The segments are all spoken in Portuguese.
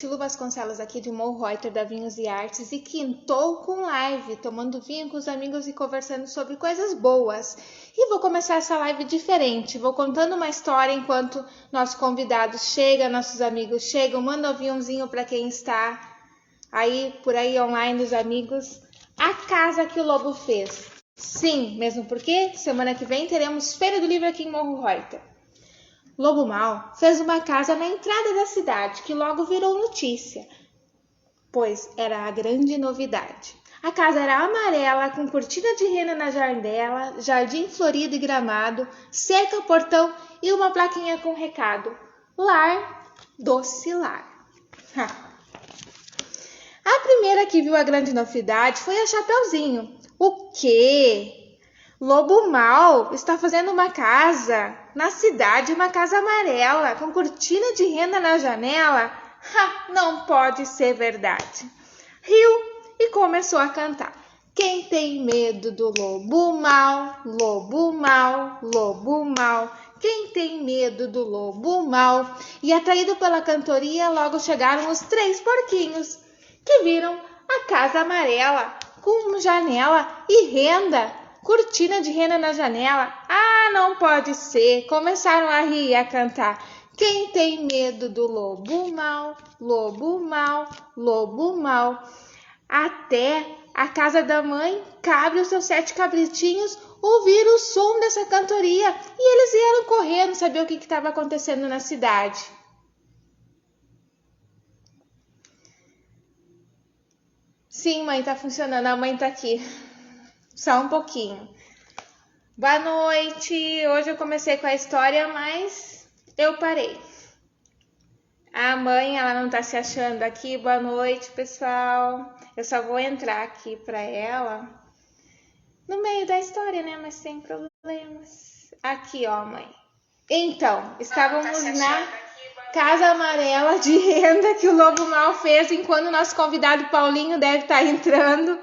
Lu Vasconcelos aqui de Morro Reuter da Vinhos e Artes e quintou com live, tomando vinho com os amigos e conversando sobre coisas boas. E vou começar essa live diferente, vou contando uma história enquanto nossos convidados chegam, nossos amigos chegam, manda ouvir umzinho para quem está aí, por aí online, os amigos. A casa que o lobo fez. Sim, mesmo porque semana que vem teremos Feira do Livro aqui em Morro Reuter. Lobo Mau fez uma casa na entrada da cidade, que logo virou notícia, pois era a grande novidade. A casa era amarela, com cortina de rena na janela, jardim florido e gramado, cerca, portão e uma plaquinha com recado: Lar, doce lar. A primeira que viu a grande novidade foi a Chapeuzinho. O quê? Lobo Mau está fazendo uma casa na cidade, uma casa amarela, com cortina de rena na janela? Não pode ser verdade. Riu e começou a cantar. Quem tem medo do lobo mau, lobo mau, lobo mau. Quem tem medo do lobo mau? E atraído pela cantoria, logo chegaram os 3 porquinhos, que viram a casa amarela, com janela e renda. Cortina de rena na janela? Não pode ser. Começaram a rir e a cantar. Quem tem medo do lobo mau, lobo mau, lobo mau. Até a casa da mãe, Cabra e os seus 7 cabritinhos ouviram o som dessa cantoria e eles vieram correndo saber o que estava acontecendo na cidade. Sim, mãe, tá funcionando. A mãe tá aqui. Só um pouquinho. Boa noite. Hoje eu comecei com a história, mas eu parei. A mãe, ela não tá se achando aqui. Boa noite, pessoal. Eu só vou entrar aqui para ela no meio da história, né? Mas sem problemas. Aqui, ó, mãe. Então, estávamos na casa amarela de renda que o Lobo Mau fez, enquanto o nosso convidado Paulinho deve estar entrando.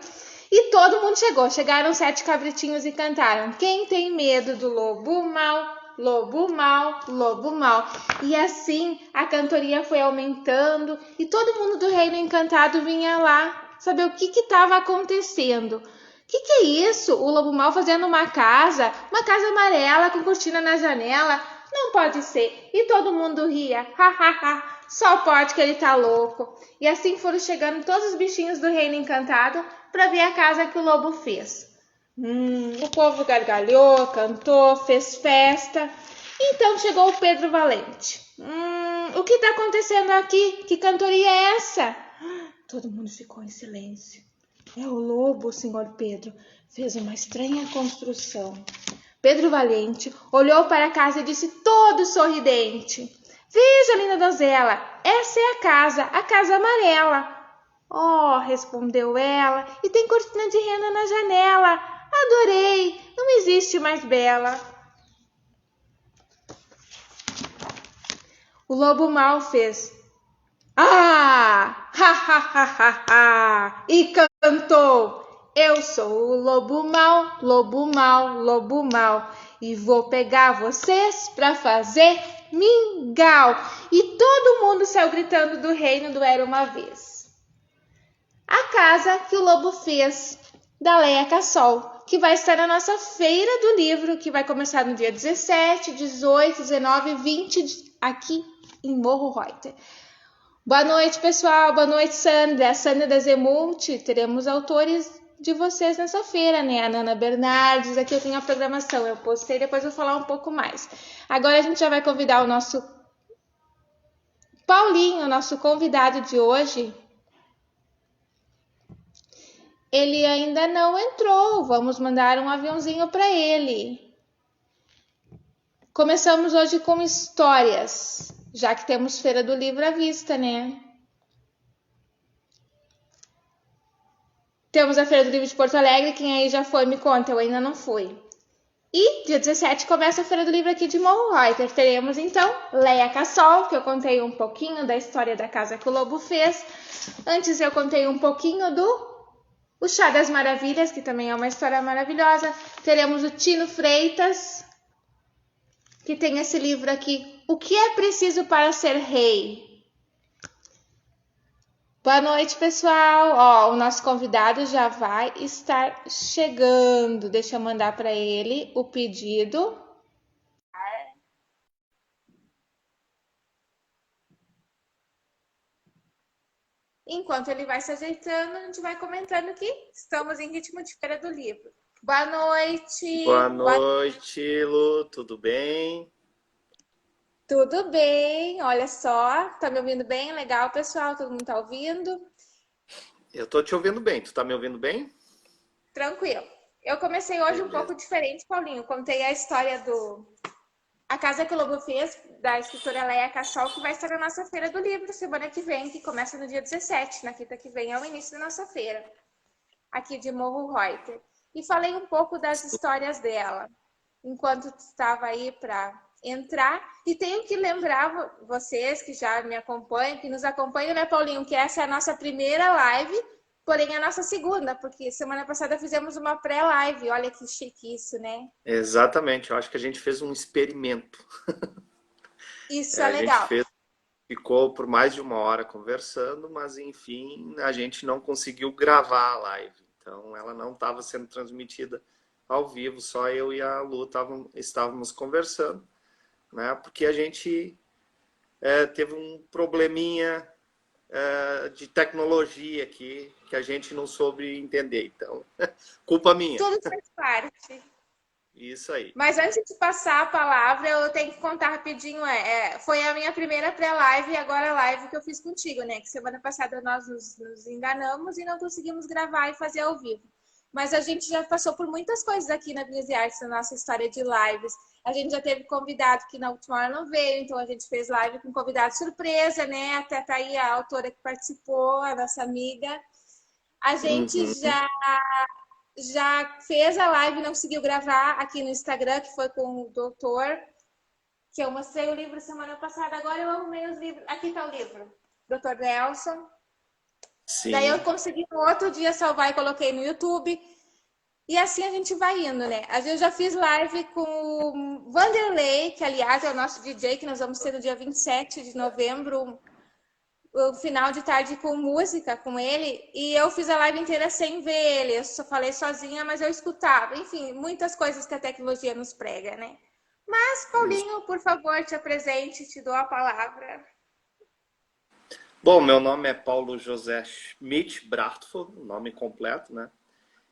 E todo mundo chegou. Chegaram 7 cabritinhos e cantaram. Quem tem medo do lobo mau, lobo mau, lobo mau. E assim a cantoria foi aumentando e todo mundo do reino encantado vinha lá saber o que estava acontecendo. Que é isso? O lobo mau fazendo uma casa amarela com cortina na janela? Não pode ser. E todo mundo ria. Só pode que ele tá louco. E assim foram chegando todos os bichinhos do reino encantado para ver a casa que o lobo fez. O povo gargalhou, cantou, fez festa. Então chegou o Pedro Valente. O que está acontecendo aqui? Que cantoria é essa? Todo mundo ficou em silêncio. É o lobo, senhor Pedro. Fez uma estranha construção. Pedro Valente olhou para a casa e disse todo sorridente: Veja, linda donzela, essa é a casa amarela. Oh, respondeu ela, e tem cortina de rena na janela. Adorei, não existe mais bela. O lobo mau fez e cantou: Eu sou o lobo mau, lobo mau, lobo mau, e vou pegar vocês pra fazer mingau. E todo mundo saiu gritando do reino do Era Uma Vez. A casa que o lobo fez, da Leia Cassol, que vai estar na nossa Feira do Livro, que vai começar no dia 17, 18, 19 e 20, aqui em Morro Reuter. Boa noite, pessoal. Boa noite, Sandra. A Sandra da Zemult. Teremos autores de vocês nessa feira, né? A Nana Bernardes. Aqui eu tenho a programação. Eu postei, depois vou falar um pouco mais. Agora a gente já vai convidar o nosso Paulinho, nosso convidado de hoje. Ele ainda não entrou. Vamos mandar um aviãozinho para ele. Começamos hoje com histórias, já que temos Feira do Livro à vista, né? Temos a Feira do Livro de Porto Alegre. Quem aí já foi, me conta. Eu ainda não fui. E dia 17 começa a Feira do Livro aqui de Morro Reuter. Teremos, então, Leia Cassol, que eu contei um pouquinho da história da casa que o lobo fez. Antes eu contei um pouquinho do O Chá das Maravilhas, que também é uma história maravilhosa. Teremos o Tino Freitas, que tem esse livro aqui, O que é preciso para ser rei? Boa noite, pessoal. Ó, o nosso convidado já vai estar chegando. Deixa eu mandar para ele o pedido. Enquanto ele vai se ajeitando, a gente vai comentando que estamos em ritmo de Feira do Livro. Boa Boa noite. noite, Lu, tudo bem? Tudo bem? Olha só, tá me ouvindo bem? Legal, pessoal. Todo mundo tá ouvindo? Eu tô te ouvindo bem, tu tá me ouvindo bem? Tranquilo. Eu comecei hoje um Beleza. pouco diferente, Paulinho. Contei a história do A Casa que o Lobo Fez, da escritora Leia Cassol, que vai estar na nossa Feira do Livro semana que vem, que começa no dia 17, na quinta que vem, é o início da nossa feira, aqui de Morro Reuter. E falei um pouco das histórias dela, enquanto estava aí para entrar. E tenho que lembrar vocês que já me acompanham, que nos acompanham, né, Paulinho, que essa é a nossa primeira live, porém a nossa segunda, porque semana passada fizemos uma pré-live. Olha que chique isso, né? Exatamente, eu acho que a gente fez um experimento. Isso É, é a gente legal. fez, ficou por mais de uma hora conversando, mas enfim, a gente não conseguiu gravar a live. Então ela não estava sendo transmitida ao vivo, só eu e a Lu estávamos conversando, né? Porque a gente teve um probleminha de tecnologia aqui que a gente não soube entender. Então, culpa minha. Tudo faz parte. Isso aí. Mas antes de passar a palavra, eu tenho que contar rapidinho. Foi a minha primeira pré-live e agora a live que eu fiz contigo, né? Que semana passada nós nos enganamos e não conseguimos gravar e fazer ao vivo. Mas a gente já passou por muitas coisas aqui na Business Arts, na nossa história de lives. A gente já teve convidado que na última hora não veio, então a gente fez live com convidado surpresa, né? Até tá aí a autora que participou, a nossa amiga. A gente Uhum. já fez a live, não conseguiu gravar aqui no Instagram, que foi com o doutor, que eu mostrei o livro semana passada. Agora eu arrumei os livros. Aqui está o livro, Doutor Nelson. Daí eu Sim. consegui no outro dia salvar e coloquei no YouTube. E assim a gente vai indo, né? Às vezes eu já fiz live com o Vanderlei, que aliás é o nosso DJ, que nós vamos ter no dia 27 de novembro, o final de tarde com música com ele, e eu fiz a live inteira sem ver ele, eu só falei sozinha, mas eu escutava. Enfim, muitas coisas que a tecnologia nos prega, né? Mas, Paulinho, por favor, te apresente, te dou a palavra. Bom, meu nome é Paulo José Schmidt Brachtfeld, o nome completo, né?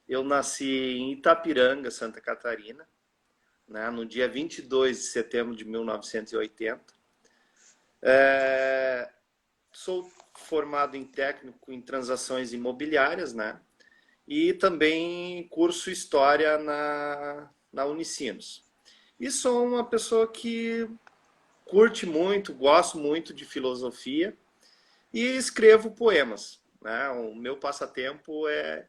Eu nasci em Itapiranga, Santa Catarina, né? No dia 22 de setembro de 1980. Sou formado em técnico em transações imobiliárias, né? E também curso História na Unicinos. E sou uma pessoa que curte muito, gosto muito de filosofia e escrevo poemas. Né? O meu passatempo é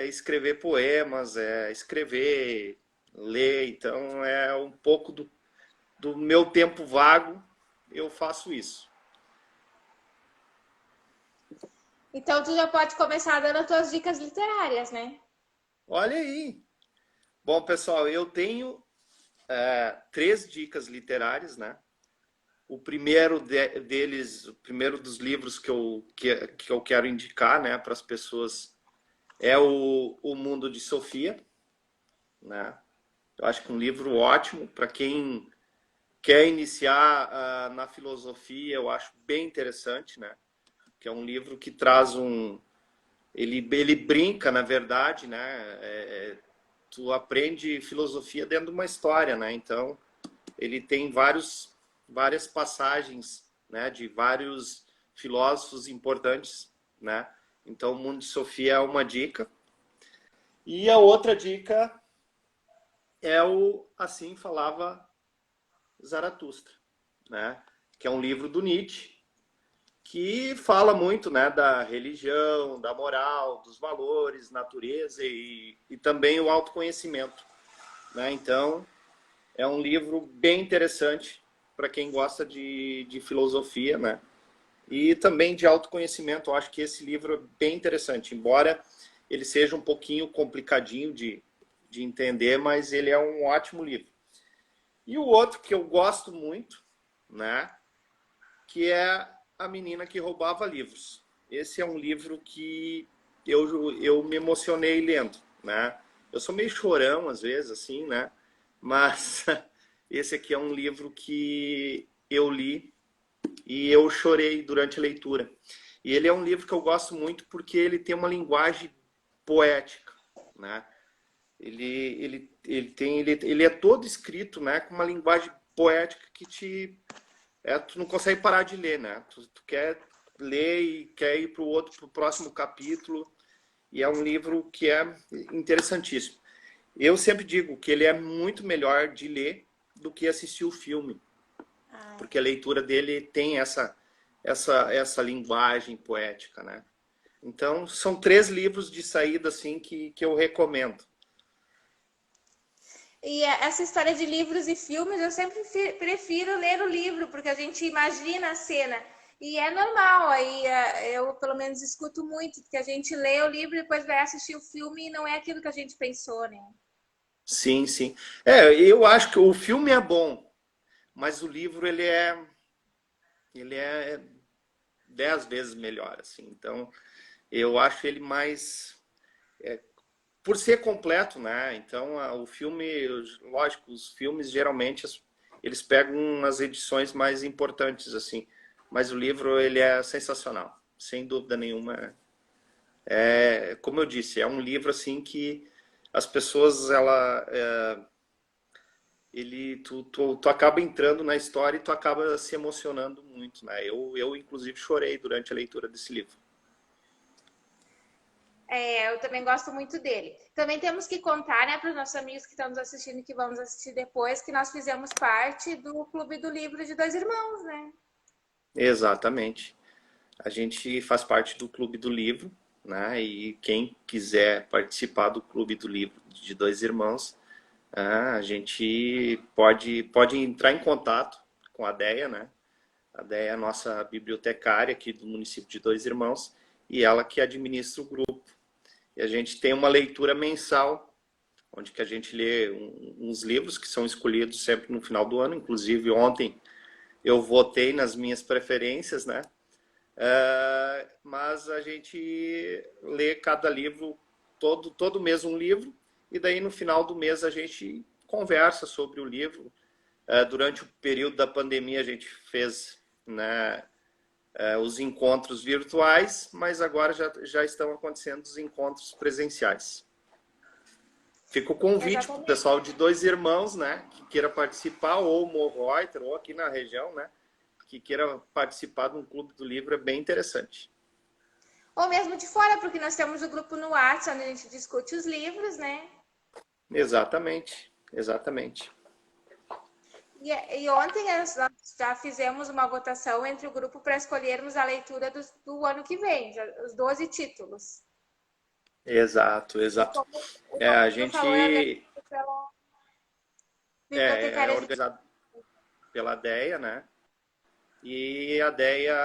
escrever poemas, é escrever, ler. Então é um pouco do meu tempo vago, eu faço isso. Então, tu já pode começar dando as tuas dicas literárias, né? Olha aí. Bom, pessoal, eu tenho três dicas literárias, né? O primeiro deles, o primeiro dos livros que eu quero indicar, né, para as pessoas é o Mundo de Sofia, né? Eu acho que é um livro ótimo para quem quer iniciar na filosofia. Eu acho bem interessante, né? Que é um livro que traz ele brinca, na verdade, né? Tu aprende filosofia dentro de uma história, né? Então ele tem várias passagens, né, de vários filósofos importantes, né? Então, o Mundo de Sofia é uma dica. E a outra dica é o Assim Falava Zaratustra, né? Que é um livro do Nietzsche que fala muito, né, da religião, da moral, dos valores, natureza e também o autoconhecimento, né? Então, é um livro bem interessante para quem gosta de filosofia, né? E também de autoconhecimento. Eu acho que esse livro é bem interessante, embora ele seja um pouquinho complicadinho de entender, mas ele é um ótimo livro. E o outro que eu gosto muito, né? Que é A Menina que Roubava Livros. esse é um livro que eu me emocionei lendo, né? Eu sou meio chorão às vezes, assim, né? Mas esse aqui é um livro que eu li e eu chorei durante a leitura. E ele é um livro que eu gosto muito porque ele tem uma linguagem poética, né? Ele é todo escrito, né, com uma linguagem poética que tu não consegue parar de ler, né? Tu quer ler e quer ir para o próximo capítulo. E é um livro que é interessantíssimo. Eu sempre digo que ele é muito melhor de ler do que assistir o filme, porque a leitura dele tem essa linguagem poética, né? Então, são 3 livros de saída assim que eu recomendo. E essa história de livros e filmes, eu sempre prefiro ler o livro, porque a gente imagina a cena. E é normal, aí eu pelo menos escuto muito, que a gente lê o livro e depois vai assistir o filme e não é aquilo que a gente pensou, né? Sim, sim. Eu acho que o filme é bom, mas o livro ele é 10 vezes melhor, assim. Então, eu acho ele mais por ser completo, né? Então, o filme, lógico, os filmes geralmente eles pegam as edições mais importantes, assim. Mas o livro, ele é sensacional, sem dúvida nenhuma. Como eu disse, é um livro assim que as pessoas, tu acaba entrando na história e tu acaba se emocionando muito, né? Eu inclusive chorei durante a leitura desse livro. Eu também gosto muito dele. Também temos que contar, né, para os nossos amigos que estão nos assistindo e que vão nos assistir depois, que nós fizemos parte do Clube do Livro de Dois Irmãos, né? Exatamente. A gente faz parte do Clube do Livro, né? E quem quiser participar do Clube do Livro de Dois Irmãos, a gente pode entrar em contato com a Deia, né? A Deia é a nossa bibliotecária aqui do município de Dois Irmãos e ela que administra o grupo. E a gente tem uma leitura mensal, onde que a gente lê uns livros que são escolhidos sempre no final do ano. Inclusive ontem eu votei nas minhas preferências, né? Mas a gente lê cada livro, todo mês um livro, e daí no final do mês a gente conversa sobre o livro. Durante o período da pandemia a gente fez, né, os encontros virtuais, mas agora já estão acontecendo os encontros presenciais. Fica o convite para o Exatamente. pessoal de Dois Irmãos, né, que queira participar, ou Morro Reuter, ou aqui na região, né, que queira participar de um clube do livro, é bem interessante. Ou mesmo de fora, porque nós temos o grupo no WhatsApp, onde a gente discute os livros, né? Exatamente, exatamente. E ontem nós já fizemos uma votação entre o grupo para escolhermos a leitura do ano que vem, os 12 títulos. Exato, E exato. como o A Paulinho gente falou, é organizado pela é bibliotecária de... organizado pela DEA, né? E a DEA,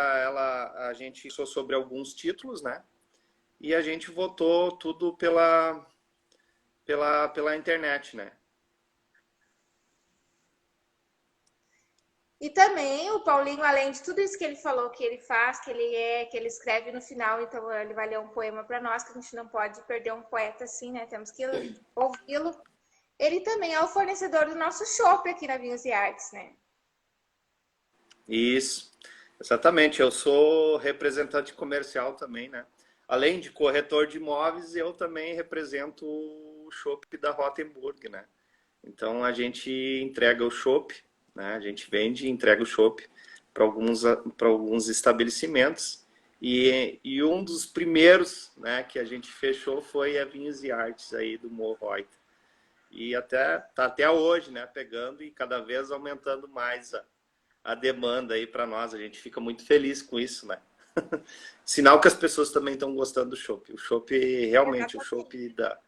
a gente pensou sobre alguns títulos, né? E a gente votou tudo pela internet, né? E também o Paulinho, além de tudo isso que ele falou, que ele faz, que ele escreve no final, então ele vai ler um poema para nós, que a gente não pode perder um poeta assim, né? Temos que ouvi-lo. Ele também é o fornecedor do nosso shopping aqui na Vinhos e Artes, né? Isso, exatamente. Eu sou representante comercial também, né? Além de corretor de imóveis, eu também represento o shopping da Rotenburg, né? Então a gente entrega o chopp, né? A gente vende e entrega o chopp para alguns estabelecimentos. E um dos primeiros, né, que a gente fechou foi a Vinhos e Artes aí do Morro Reuter. E tá até hoje, né, pegando e cada vez aumentando mais a demanda aí para nós. A gente fica muito feliz com isso, né? Sinal que as pessoas também estão gostando do chopp. O chopp, realmente, o chopp da...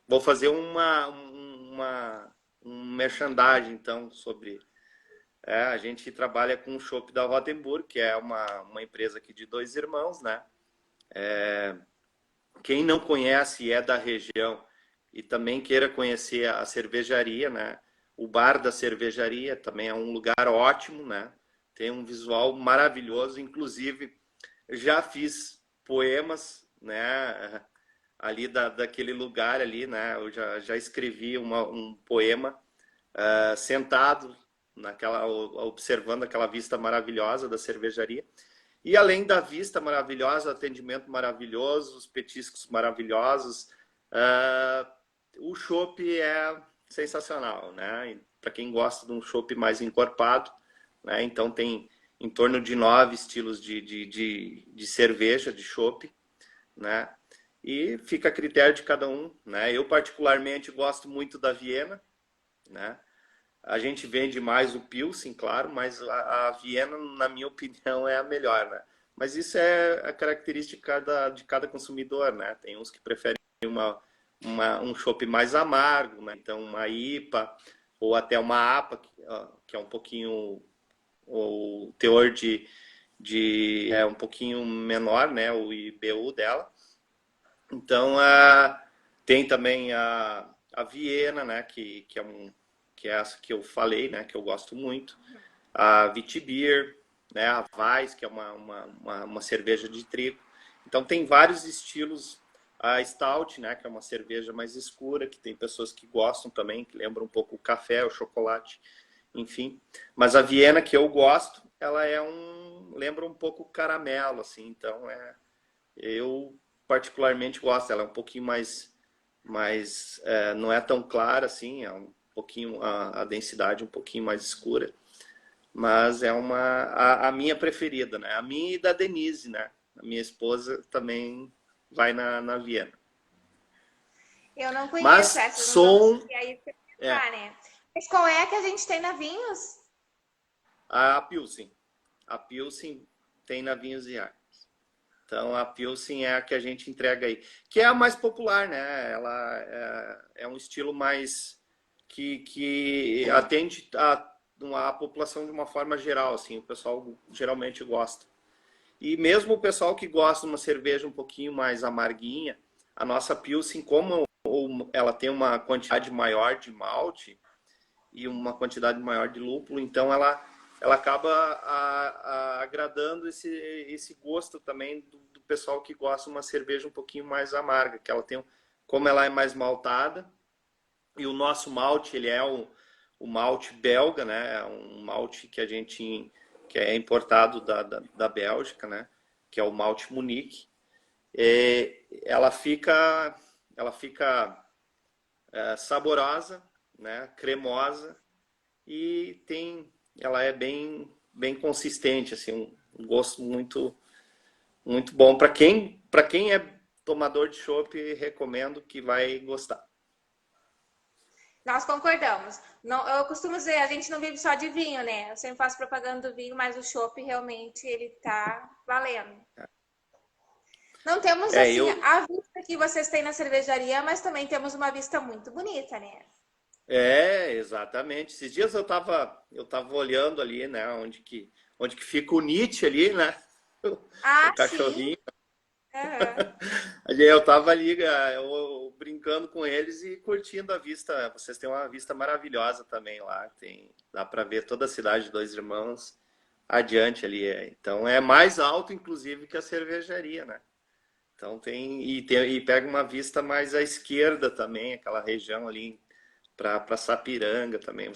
Vou fazer um merchandising, então, sobre... a gente trabalha com o chopp da Rotenburg, que é uma empresa aqui de Dois Irmãos, né? Quem não conhece e é da região e também queira conhecer a cervejaria, né? O bar da cervejaria também é um lugar ótimo, né? Tem um visual maravilhoso, inclusive já fiz poemas, né? Ali daquele lugar ali, né? Eu já escrevi um poema sentado observando aquela vista maravilhosa da cervejaria. E além da vista maravilhosa, o atendimento maravilhoso, os petiscos maravilhosos, o chopp é sensacional, né? Para quem gosta de um chopp mais encorpado, né? Então tem em torno de 9 estilos de cerveja, de chopp, né? E fica a critério de cada um, né? Eu particularmente gosto muito da Viena, né? A gente vende mais o Pilsen, claro, mas a Viena, na minha opinião, é a melhor, né? Mas isso é a característica de cada consumidor, né? Tem uns que preferem um chopp mais amargo, né? Então uma IPA ou até uma APA, que é um pouquinho o teor é um pouquinho menor, né? O IBU dela. Então tem também a Viena, né? Que é essa que eu falei, né? Que eu gosto muito. A Witbier, né? A Weiss, que é uma cerveja de trigo. Então tem vários estilos. A Stout, né? Que é uma cerveja mais escura, que tem pessoas que gostam também, que lembra um pouco o café, o chocolate, enfim. Mas a Viena que eu gosto, ela lembra um pouco o caramelo, assim. Então eu particularmente gosto. Ela é um pouquinho mais não é tão clara assim, é um pouquinho a densidade um pouquinho mais escura, mas é a minha preferida, né? A minha e da Denise, né? A minha esposa também vai na Viena. Eu não conheço Mas essas, não vamos aí experimentar, é, né? Mas qual é que a gente tem na Vinhos? a Pilsen. A Pilsen tem na Vinhos e Arcos. Então a Pilsen é a que a gente entrega aí, que é a mais popular, né? Ela é um estilo mais que atende a população de uma forma geral, assim, o pessoal geralmente gosta. E mesmo o pessoal que gosta de uma cerveja um pouquinho mais amarguinha, a nossa Pilsen, como ela tem uma quantidade maior de malte e uma quantidade maior de lúpulo, então ela acaba agradando esse gosto também do pessoal que gosta de uma cerveja um pouquinho mais amarga, que ela tem, como ela é mais maltada, e o nosso malte, ele é o malte belga, né? É um malte que é importado da Bélgica, né? Que é o malte Munique. Ela fica saborosa, né? Cremosa e ela é bem consistente, assim, um gosto muito bom. Para quem é tomador de chopp, recomendo que vai gostar. Nós concordamos. Não, eu costumo dizer, a gente não vive só de vinho, né? Eu sempre faço propaganda do vinho, mas o chopp realmente ele tá valendo. Não temos assim Eu a vista que vocês têm na cervejaria, mas também temos uma vista muito bonita, né? exatamente. Esses dias eu tava olhando ali, né, onde que fica o Nietzsche ali, né? O Ah, sim. cachorrinho. Aham. Ali eu tava ali, eu brincando com eles e curtindo a vista. Vocês têm uma vista maravilhosa também lá. Dá para ver toda a cidade de Dois Irmãos adiante ali. Então é mais alto, inclusive, que a cervejaria, né? Então e pega uma vista mais à esquerda também, aquela região ali para Sapiranga também.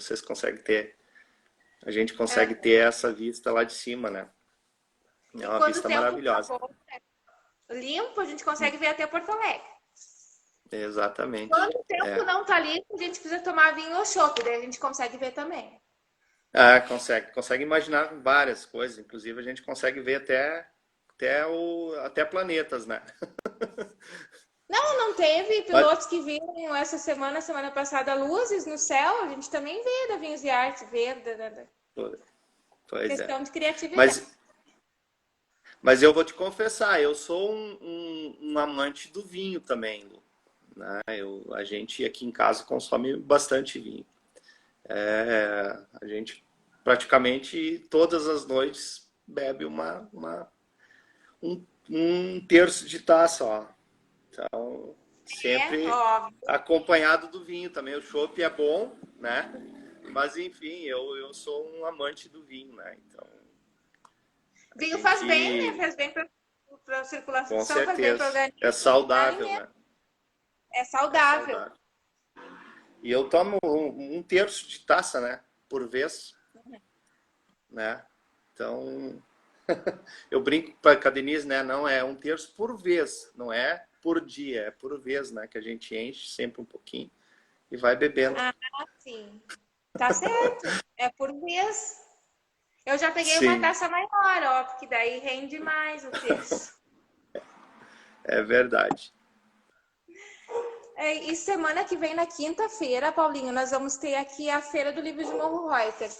A gente consegue Aham. ter essa vista lá de cima, né? É E uma quando o vista tempo tá maravilhosa. bom, limpo, a gente consegue ver até Porto Alegre. Exatamente. Quando o tempo não tá limpo, a gente precisa tomar vinho ou chopp, daí a gente consegue ver também. Consegue imaginar várias coisas, inclusive a gente consegue ver até planetas, né? Não teve Mas, pilotos que viram essa semana passada, luzes no céu, a gente também vê da Vinhos e Arte, vê da pois é. questão de criatividade. Mas, mas eu vou te confessar, eu sou um amante do vinho também, Lu, né? A gente aqui em casa consome bastante vinho. A gente praticamente todas as noites bebe um terço de taça, ó. Então, É, sempre óbvio. acompanhado do vinho também. O chopp é bom, né? Mas enfim, eu sou um amante do vinho, né? Então, a Vinho faz bem, né? gente Faz bem para para Com circulação, faz bem para o certeza. organismo É e saudável, alimento. né? É É saudável. saudável. E eu tomo um terço de taça, né? Por vez, né? Então, eu brinco com a Denise, né? Não é um terço por vez, não é por dia, é por vez, né? Que a gente enche sempre um pouquinho e vai bebendo. Ah, sim. Tá certo. É por vez. Eu já peguei uma Sim, taça maior, ó, porque daí rende mais o terço. é verdade. É, e semana que vem, na quinta-feira, Paulinho, nós vamos ter aqui a Feira do Livro de Morro Reuter.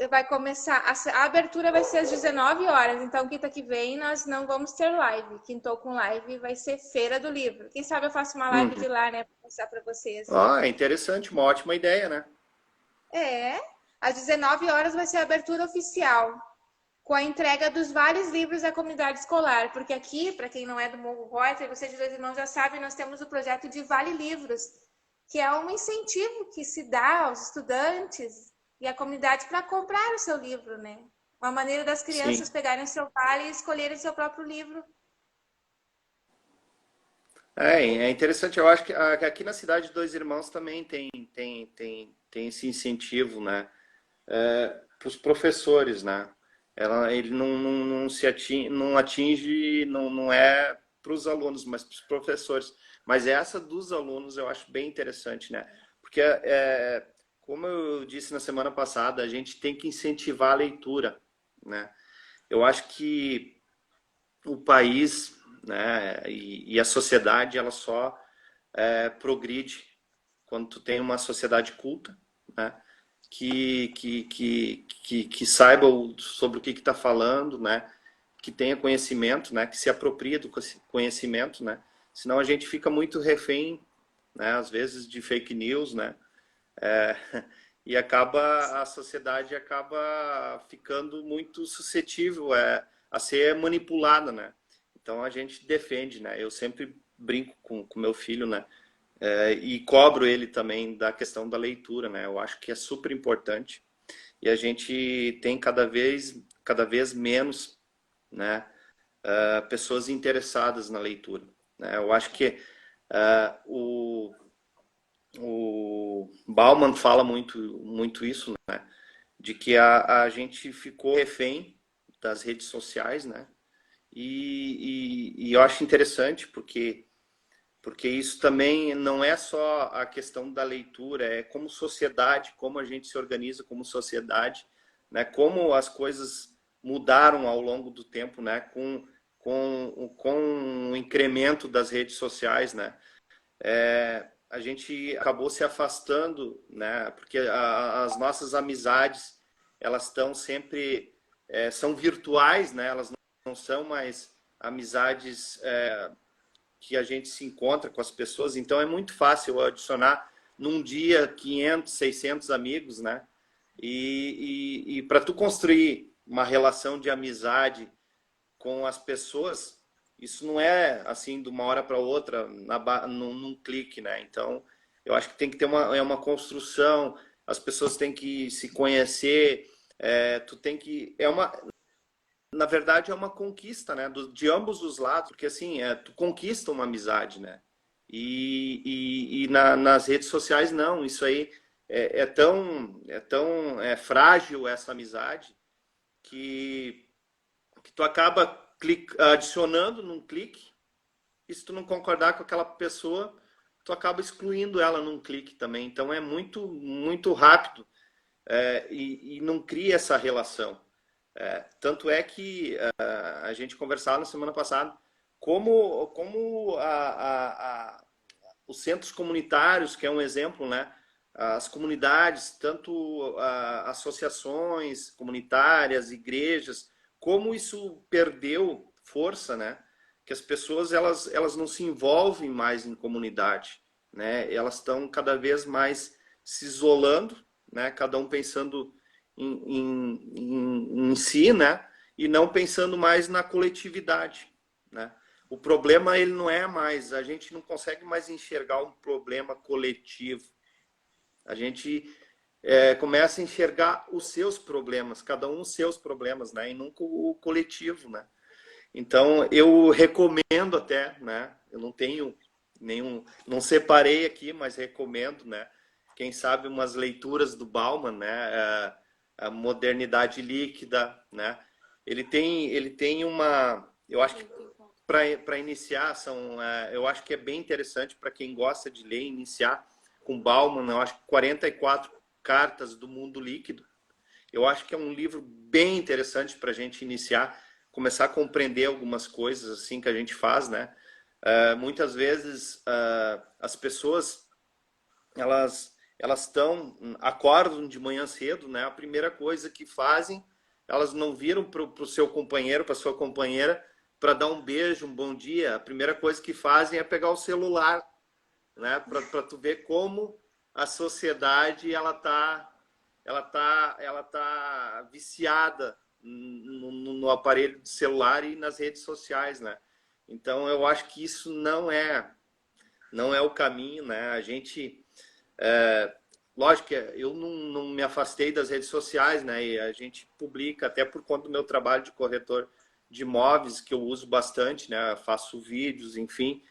Vai começar, a abertura vai ser às 19 horas, então quinta que vem nós não vamos ter live. Quintou com live vai ser Feira do Livro. Quem sabe eu faço uma live Uhum. de lá, né, para mostrar para vocês. Ah, é interessante, uma ótima ideia, né? É, às 19 horas vai ser a abertura oficial, com a entrega dos vários livros à comunidade escolar, porque aqui, para quem não é do Morro Reuter, vocês de Dois Irmãos já sabem, nós temos o projeto de Vale Livros, que é um incentivo que se dá aos estudantes e à comunidade para comprar o seu livro, né? Uma maneira das crianças Sim. pegarem o seu vale e escolherem seu próprio livro. É interessante. Eu acho que aqui na cidade de Dois Irmãos também tem esse incentivo, né? Para os professores, né? Ele não se atinge, não atinge, não é para os alunos, mas para os professores. Mas essa dos alunos eu acho bem interessante, né? Porque, como eu disse na semana passada, a gente tem que incentivar a leitura, né? Eu acho que o país, né, e a sociedade, ela só progride quando tu tem uma sociedade culta, né? Que saiba sobre o que está falando, né? Que tenha conhecimento, né? Que se aproprie do conhecimento, né? Senão a gente fica muito refém, né? Às vezes de fake news, né? É, e a sociedade acaba ficando muito suscetível a ser manipulada, né? Então a gente defende, né? Eu sempre brinco com meu filho, né? E cobro ele também da questão da leitura, né? Eu acho que é super importante e a gente tem cada vez menos, né? Pessoas interessadas na leitura, né? Eu acho que o Bauman fala muito isso, né? De que a gente ficou refém das redes sociais, né? E eu acho interessante porque isso também não é só a questão da leitura, é como sociedade, como a gente se organiza como sociedade, né? Como as coisas mudaram ao longo do tempo, né? Com o incremento das redes sociais, né? A gente acabou se afastando, né? Porque as nossas amizades, elas estão sempre são virtuais, né? Elas não são mais amizades que a gente se encontra com as pessoas. Então é muito fácil eu adicionar num dia 500, 600 amigos, né? E para tu construir uma relação de amizade com as pessoas, isso não é assim de uma hora para outra, num clique, né? Então, eu acho que tem que ter uma construção, as pessoas têm que se conhecer, tu tem que. Na verdade, é uma conquista, né? De ambos os lados, porque assim, tu conquista uma amizade, né? Nas redes sociais, não. Isso aí é tão frágil essa amizade que tu acaba adicionando num clique, e se tu não concordar com aquela pessoa, tu acaba excluindo ela num clique também. Então é muito rápido e não cria essa relação. Tanto é que a gente conversava na semana passada como os centros comunitários, que é um exemplo, né? As comunidades, tanto associações comunitárias, igrejas, como isso perdeu força, né? Que as pessoas elas não se envolvem mais em comunidade, né? Elas estão cada vez mais se isolando, né? Cada um pensando em si, né? E não pensando mais na coletividade, né? O problema ele não é mais, a gente não consegue mais enxergar um problema coletivo. A gente começa a enxergar os seus problemas, cada um os seus problemas, né? E nunca o coletivo, né? Então, eu recomendo até, né? Eu não tenho nenhum, não separei aqui, mas recomendo, né? Quem sabe umas leituras do Bauman, né? A modernidade líquida, né? Ele tem uma, eu acho que para iniciar eu acho que é bem interessante para quem gosta de ler iniciar com Bauman. Eu acho que 44 cartas do mundo líquido. Eu acho que é um livro bem interessante para a gente iniciar, começar a compreender algumas coisas assim que a gente faz, né? Muitas vezes as pessoas elas acordam de manhã cedo, né? A primeira coisa que fazem, elas não viram para o seu companheiro, para sua companheira, para dar um beijo, um bom dia. A primeira coisa que fazem é pegar o celular, né? Para tu ver como a sociedade ela tá viciada no aparelho de celular e nas redes sociais, né? Então eu acho que isso não é o caminho, né? A gente lógico que eu não me afastei das redes sociais, né? E a gente publica até por conta do meu trabalho de corretor de imóveis, que eu uso bastante, né? Faço vídeos, enfim.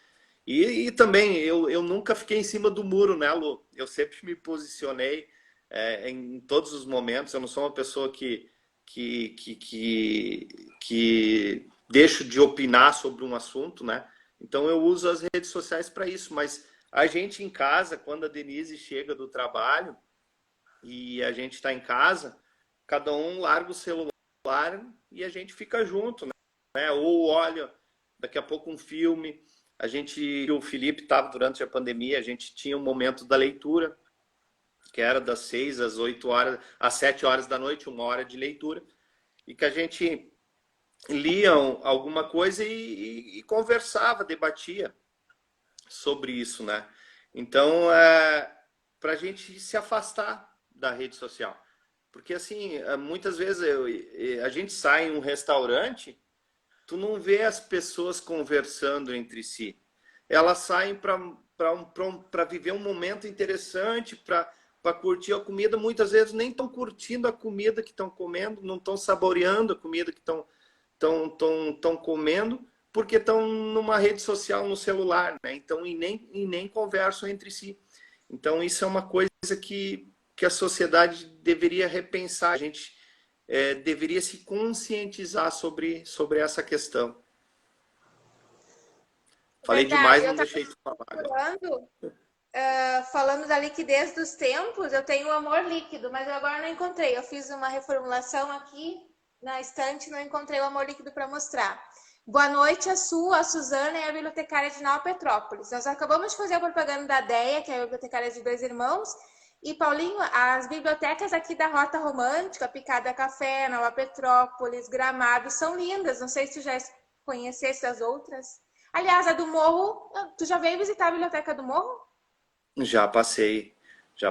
E também eu nunca fiquei em cima do muro, né, Lu? Eu sempre me posicionei em todos os momentos. Eu não sou uma pessoa que deixo de opinar sobre um assunto, né? Então eu uso as redes sociais para isso. Mas a gente em casa, quando a Denise chega do trabalho e a gente está em casa, cada um larga o celular e a gente fica junto, né? Ou olha, daqui a pouco um filme. O Felipe estava durante a pandemia, a gente tinha um momento da leitura, que era das 6 às 8 horas, às 7 horas da noite, 1 hora de leitura, e que a gente lia alguma coisa e conversava, debatia sobre isso, né? Então, para a gente se afastar da rede social. Porque, assim, muitas vezes a gente sai em um restaurante, tu não vê as pessoas conversando entre si. Elas saem para viver um momento interessante, para curtir a comida. Muitas vezes nem estão curtindo a comida que estão comendo, não estão saboreando a comida que estão comendo, porque estão numa rede social, no celular, né? Então, e nem conversam entre si. Então, isso é uma coisa que a sociedade deveria repensar. A gente deveria se conscientizar sobre essa questão. Falei demais, Verdade, eu não estava deixei de falar. falando, falando da liquidez dos tempos, eu tenho o amor líquido, mas eu agora não encontrei. Eu fiz uma reformulação aqui na estante, não encontrei o amor líquido para mostrar. Boa noite, a Suzana e a bibliotecária de Nova Petrópolis. Nós acabamos de fazer a propaganda da DEA, que é a bibliotecária de Dois Irmãos. E, Paulinho, as bibliotecas aqui da Rota Romântica, Picada Café, Nova Petrópolis, Gramado, são lindas. Não sei se tu já conhecesse as outras. Aliás, a do Morro, tu já veio visitar a biblioteca do Morro? Já passei, já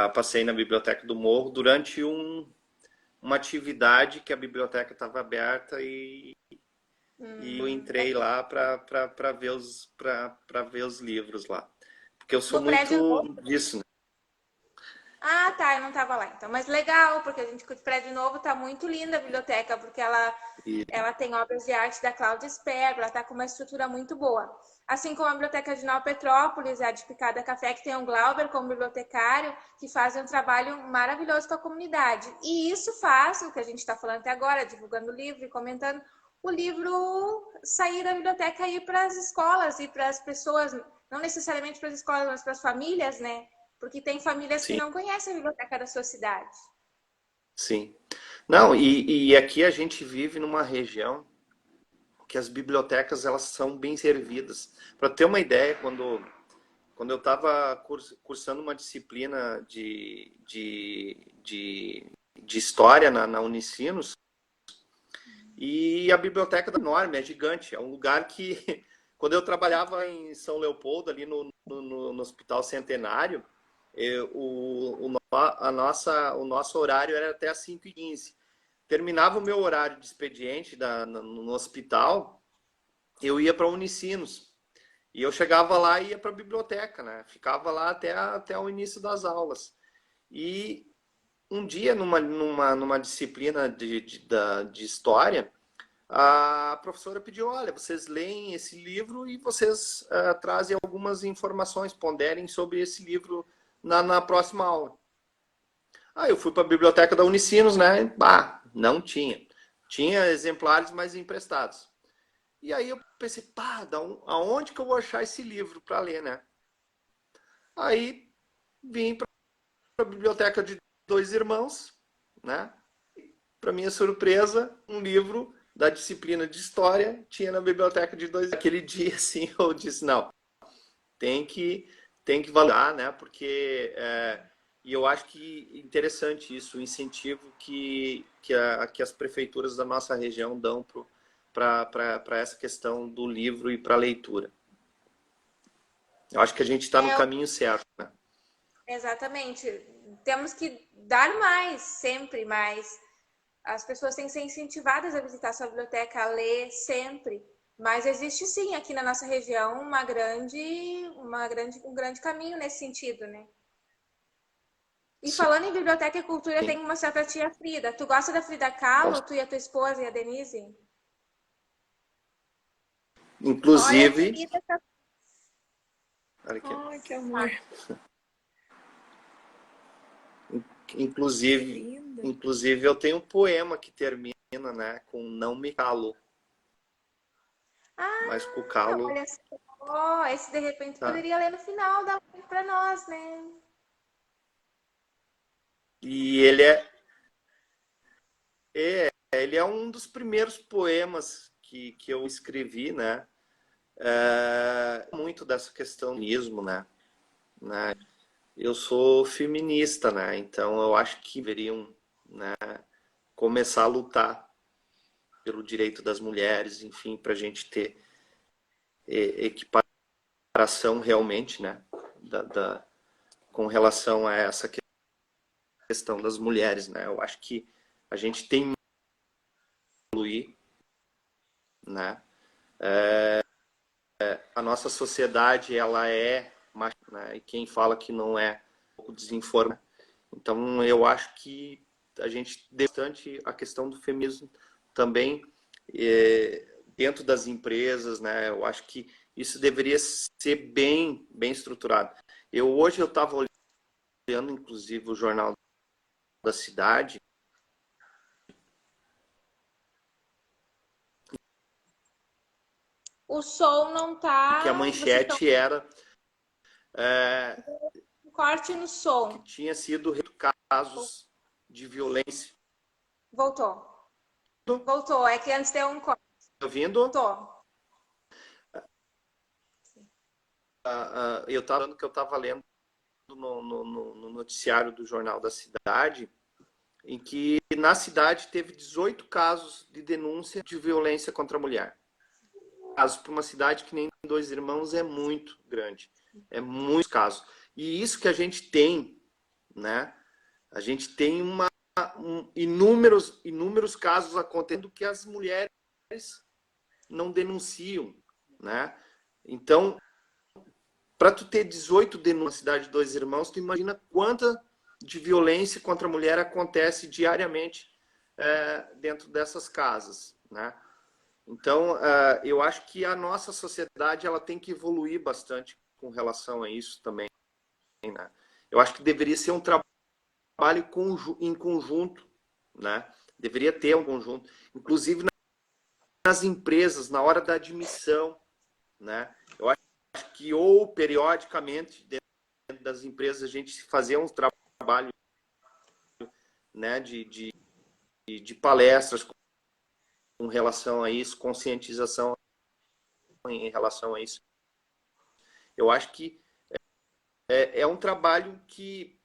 passei na Biblioteca do Morro durante uma atividade que a biblioteca estava aberta e eu entrei lá para ver os livros lá. Porque eu sou No prédio muito novo? disso, né? Ah, tá, eu não tava lá então. Mas legal, porque a gente com o prédio novo tá muito linda a biblioteca, porque E, ela tem obras de arte da Cláudia Sperber, ela tá com uma estrutura muito boa. Assim como a biblioteca de Nova Petrópolis, a de Picada Café, que tem o Glauber como bibliotecário, que fazem um trabalho maravilhoso com a comunidade. E isso faz, o que a gente está falando até agora, divulgando o livro e comentando, o livro sair da biblioteca e ir para as escolas e para as pessoas, não necessariamente para as escolas, mas para as famílias, né? Porque tem famílias que sim, não conhecem a biblioteca da sua cidade. sim. Não, e aqui a gente vive numa região que as bibliotecas elas são bem servidas. Para ter uma ideia, quando eu estava cursando uma disciplina de história na Unicinos, e a biblioteca é enorme, é gigante. É um lugar que, quando eu trabalhava em São Leopoldo, ali no Hospital Centenário, o nosso horário era até às 5h15. Terminava o meu horário de expediente no hospital, eu ia para a Unicinos. E eu chegava lá e ia para a biblioteca, né? Ficava lá até o início das aulas. E um dia, numa disciplina de história, a professora pediu, olha, vocês leem esse livro e vocês trazem algumas informações, ponderem sobre esse livro na próxima aula. Aí eu fui para a biblioteca da Unicinos, né? Não tinha. Tinha exemplares, mas emprestados. E aí eu pensei, aonde que eu vou achar esse livro para ler, né? Aí vim para a biblioteca de dois irmãos, né? Para minha surpresa, um livro da disciplina de história tinha na biblioteca de dois. Aquele dia, assim, eu disse, não, tem que valorar, né? Porque e eu acho que interessante isso, o incentivo que as prefeituras da nossa região dão para essa questão do livro e para a leitura. Eu acho que a gente está no caminho certo, né? Exatamente. Temos que dar mais, sempre mais. As pessoas têm que ser incentivadas a visitar a sua biblioteca, a ler sempre. Mas existe sim aqui na nossa região um grande caminho nesse sentido, né? E Sim. falando em biblioteca e cultura, tem uma certa tia Frida. Tu gosta da Frida Kahlo? Tu e a tua esposa e a Denise? Inclusive. Olha, Olha aqui. Ai, que amor. Inclusive, eu tenho um poema que termina, né, com não me calo. Mas com o calo. Olha só, esse de repente poderia ler no final da live para nós, né? E ele é um dos primeiros poemas que eu escrevi, né? Muito dessa questão mesmo, né? Eu sou feminista, né? Então eu acho que deveriam, né, começar a lutar pelo direito das mulheres, enfim, para a gente ter equiparação realmente, né? Com relação a essa questão das mulheres, né? Eu acho que a gente tem que evoluir, né? A nossa sociedade, ela é machista, né? E quem fala que não é, um pouco desinforma. Então, eu acho que a gente bastante a questão do feminismo também dentro das empresas, né? Eu acho que isso deveria ser bem estruturado. Hoje eu estava olhando, inclusive, o Jornal da Cidade. O som não tá. Que a manchete era. Corte no som. Que tinha sido casos de violência. Voltou. É que antes deu um corte. Tá ouvindo? Voltou. Eu estava falando que eu estava lendo no noticiário do Jornal da Cidade, em que na cidade teve 18 casos de denúncia de violência contra a mulher. Casos para uma cidade que nem Dois Irmãos é muito grande. É muitos casos. E isso que a gente tem, né? A gente tem inúmeros casos acontecendo que as mulheres não denunciam, né? Então, para tu ter 18 denúncias na cidade de Dois Irmãos, tu imagina quanta de violência contra a mulher acontece diariamente dentro dessas casas, né? Então, eu acho que a nossa sociedade ela tem que evoluir bastante com relação a isso também, né? Eu acho que deveria ser um trabalho em conjunto, né? Deveria ter um conjunto, inclusive nas empresas, na hora da admissão, né? Eu acho que ou periodicamente dentro das empresas a gente fazer um trabalho, né, de palestras com relação a isso, conscientização em relação a isso. Eu acho que é um trabalho que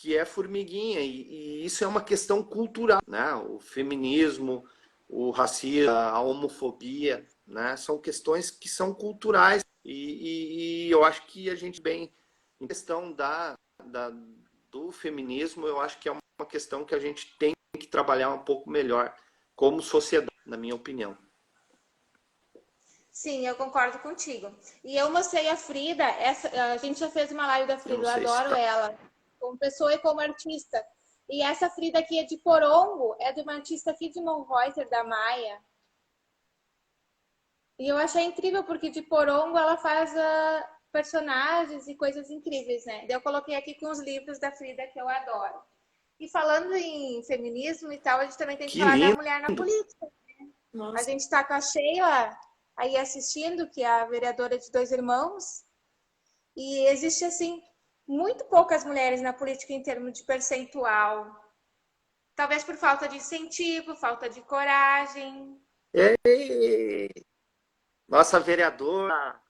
é formiguinha e isso é uma questão cultural, né? O feminismo, o racismo, a homofobia, né? São questões que são culturais e eu acho que a gente em questão do feminismo, eu acho que é uma questão que a gente tem que trabalhar um pouco melhor como sociedade, na minha opinião. Sim, eu concordo contigo. E eu mostrei a Frida, a gente já fez uma live da Frida, eu adoro ela, como pessoa e como artista. E essa Frida aqui é de Porongo, é de uma artista aqui de Monreuter, da Maia. E eu achei incrível porque de Porongo ela faz personagens e coisas incríveis, né? Daí eu coloquei aqui com os livros da Frida que eu adoro. E falando em feminismo e tal, a gente também tem que Que falar da lindo! mulher na política. A Nossa, gente está com a Sheila aí assistindo, que é a vereadora de Dois Irmãos, e existe assim muito poucas mulheres na política em termos de percentual. Talvez por falta de incentivo, falta de coragem. Ei, nossa vereadora.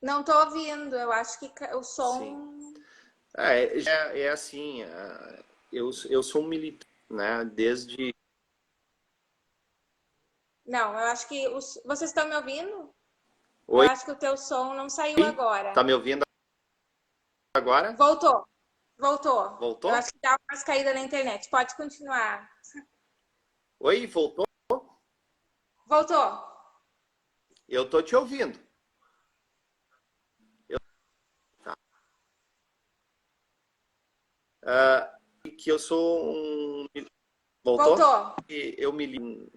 Não tô ouvindo, eu acho que o Sim. som. É assim, eu sou um militante, né? Desde. Não, eu acho que vocês estão me ouvindo? Eu Oi, acho que o teu som não saiu agora. tá me ouvindo agora? Voltou, voltou. Eu Voltou? acho que dá umas caídas na internet. Pode continuar. Oi, voltou? Voltou. Eu tô te ouvindo. Tá. Que eu sou um. Voltou? Voltou. Eu milito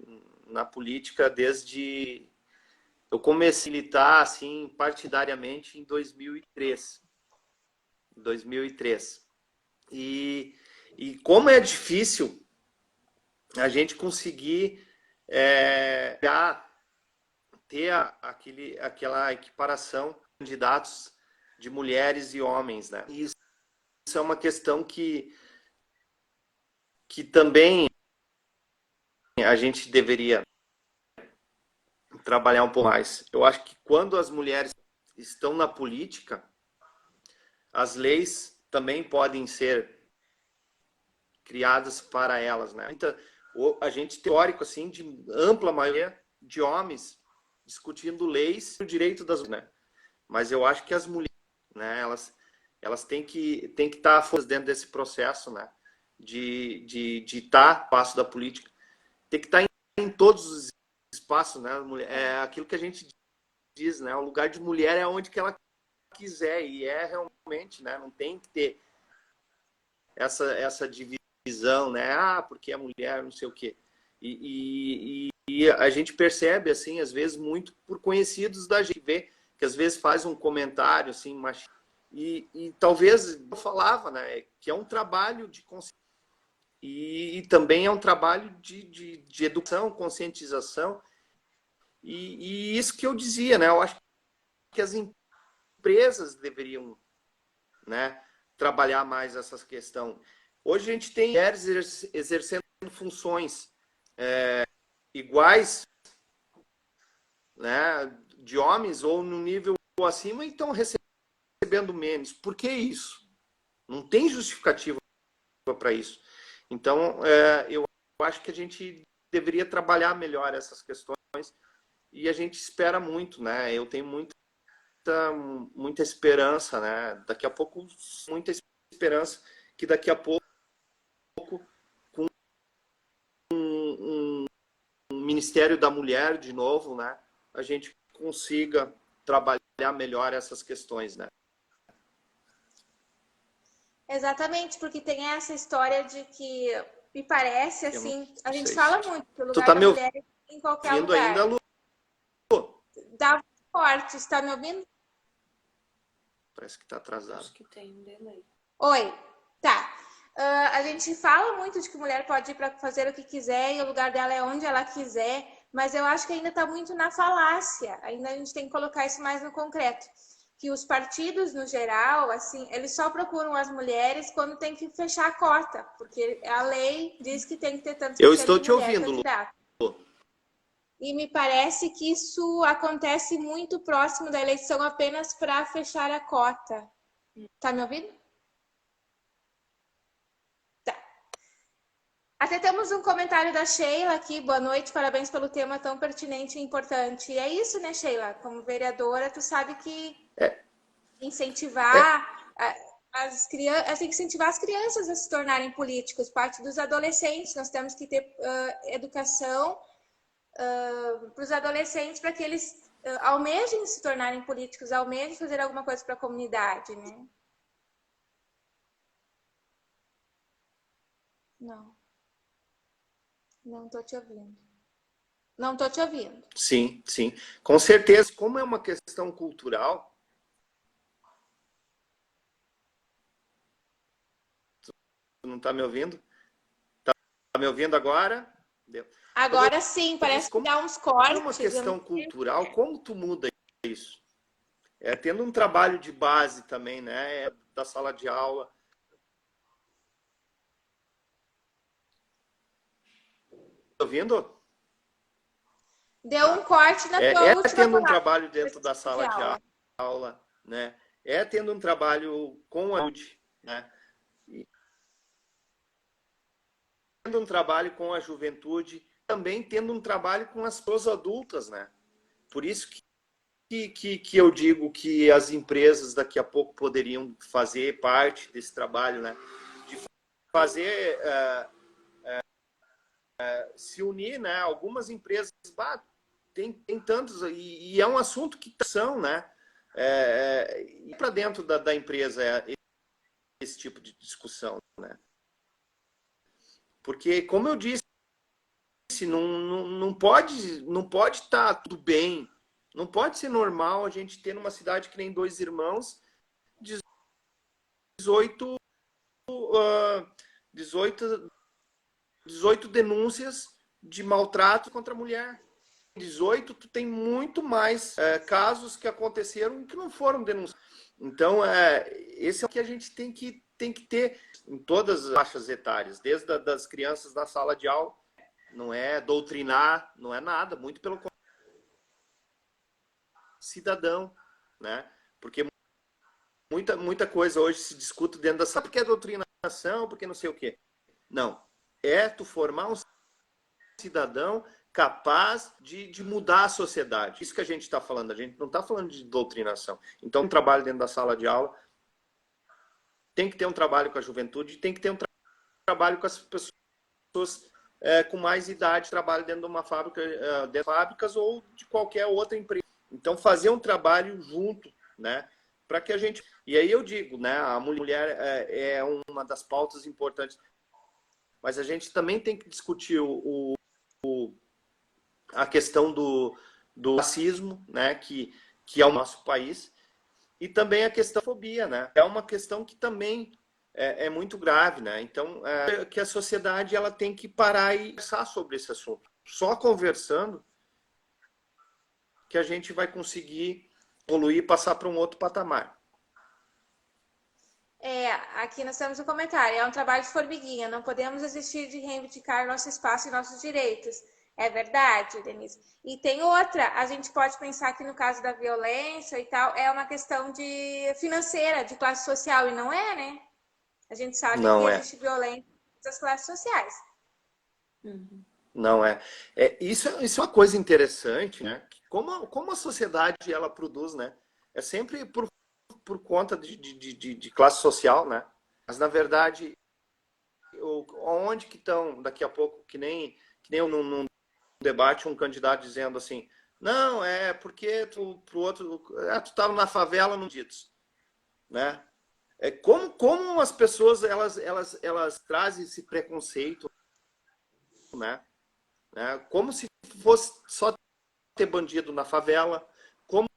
na política desde. Eu comecei a militar assim partidariamente em 2003. 2003. E como é difícil a gente conseguir já ter aquela equiparação de candidatos de mulheres e homens, né? E isso é uma questão que também a gente deveria trabalhar um pouco mais. Eu acho que quando as mulheres estão na política, as leis também podem ser criadas para elas, né? A gente teórico assim de ampla maioria de homens discutindo leis e o direito das mulheres, né? Mas eu acho que as mulheres, né, elas têm que estar dentro desse processo, né? De estar passo da política, tem que estar em todos os espaços, né? É aquilo que a gente diz, né? O lugar de mulher é onde que ela quiser e é realmente, né? Não tem que ter essa divisão, né? Ah, porque é mulher, não sei o quê. E a gente percebe, assim, às vezes, muito por conhecidos da gente, vê que às vezes faz um comentário, assim, machista, e talvez eu falava, né? Que é um trabalho de consciência e também é um trabalho de educação, conscientização, e isso que eu dizia, né? Eu acho que as empresas deveriam, né, trabalhar mais essa questão. Hoje a gente tem mulheres exercendo funções iguais, né, de homens ou no nível acima e estão recebendo menos. Por que isso? Não tem justificativa para isso. Então, eu acho que a gente deveria trabalhar melhor essas questões e a gente espera muito, né? Eu tenho muita esperança, né? Daqui a pouco, muita esperança que daqui a pouco um Ministério da Mulher de novo, né? A gente consiga trabalhar melhor essas questões, né? Exatamente, porque tem essa história de que me parece Eu não assim, a gente sei fala se muito que o tu lugar tá da me mulher é em qualquer ouvindo ainda, lugar. Lu? Dá forte, está me ouvindo? Parece que tá atrasado. acho que tem um delay. Oi, tá. A gente fala muito de que mulher pode ir para fazer o que quiser e o lugar dela é onde ela quiser, mas eu acho que ainda está muito na falácia. Ainda a gente tem que colocar isso mais no concreto. Que os partidos, no geral, assim, eles só procuram as mulheres quando tem que fechar a cota, porque a lei diz que tem que ter tantos Eu por cento estou de te mulher ouvindo, Lu. candidata. E me parece que isso acontece muito próximo da eleição apenas para fechar a cota. Tá me ouvindo? Tá. Até temos um comentário da Sheila aqui. Boa noite, parabéns pelo tema tão pertinente e importante. E é isso, né, Sheila? Como vereadora, tu sabe que incentivar as crianças, tem que incentivar as crianças a se tornarem políticos, parte dos adolescentes. Nós temos que ter educação para os adolescentes para que eles almejem se tornarem políticos, almejem fazer alguma coisa para a comunidade, né? Não. Não tô te ouvindo. Não tô te ouvindo. Sim, sim. Com certeza, como é uma questão cultural, tu não está me ouvindo? Tá me ouvindo agora? Deu. Como Agora sim, eu disse, parece que como dá uns é uma cortes. Eu não questão cultural, como tu muda isso? É tendo um trabalho de base também, né? Da sala de aula. Tá ouvindo? Deu um Tá. corte na tua É última tendo um palavra trabalho dentro da de sala de aula. aula, né? É tendo um trabalho com a saúde, né? E tendo um trabalho com a juventude, também tendo um trabalho com as pessoas adultas, né? Por isso que eu digo que as empresas daqui a pouco poderiam fazer parte desse trabalho, né? De fazer, se unir, né? Algumas empresas, tem tantos, e é um assunto que são, né? E para dentro da empresa esse tipo de discussão, né? Porque, como eu disse, não pode estar tudo bem, não pode ser normal a gente ter numa cidade que nem Dois Irmãos 18, uh, 18, 18 denúncias de maltrato contra a mulher. 18, tu tem muito mais casos que aconteceram e que não foram denunciados. Então, esse é o que a gente tem que ter em todas as faixas etárias, desde das crianças na sala de aula. Não é doutrinar, não é nada, muito pelo contrário, cidadão, né? Porque muita coisa hoje se discute dentro da sala, porque é doutrinação, porque não sei o quê. Não, é tu formar um cidadão capaz de mudar a sociedade. Isso que a gente está falando, a gente não está falando de doutrinação. Então, um trabalho dentro da sala de aula tem que ter um trabalho com a juventude, tem que ter um trabalho com as pessoas com mais idade, trabalho dentro de uma fábrica, dentro de fábricas ou de qualquer outra empresa. Então, fazer um trabalho junto, né? Para que a gente. E aí eu digo, né? A mulher é uma das pautas importantes, mas a gente também tem que discutir a questão do racismo, né? Que é o nosso país, e também a questão da fobia, né? É uma questão que também é muito grave, né? Então, que a sociedade ela tem que parar e conversar sobre esse assunto. Só conversando que a gente vai conseguir evoluir e passar para um outro patamar. Aqui nós temos um comentário. É um trabalho de formiguinha. Não podemos desistir de reivindicar nosso espaço e nossos direitos. É verdade, Denise. E tem outra. A gente pode pensar que no caso da violência e tal, é uma questão de financeira, de classe social. E não é, né? A gente sabe que Não é. existe violência das classes sociais. Não é. Isso é uma coisa interessante, né? Como a sociedade ela produz, né? É sempre por conta de classe social, né? Mas, na verdade, onde que estão, daqui a pouco, que nem eu num debate, um candidato dizendo assim, não, é porque pro outro, tu estava na favela no ditos, né? Como as pessoas, elas trazem esse preconceito, né? Como se fosse só ter bandido na favela, como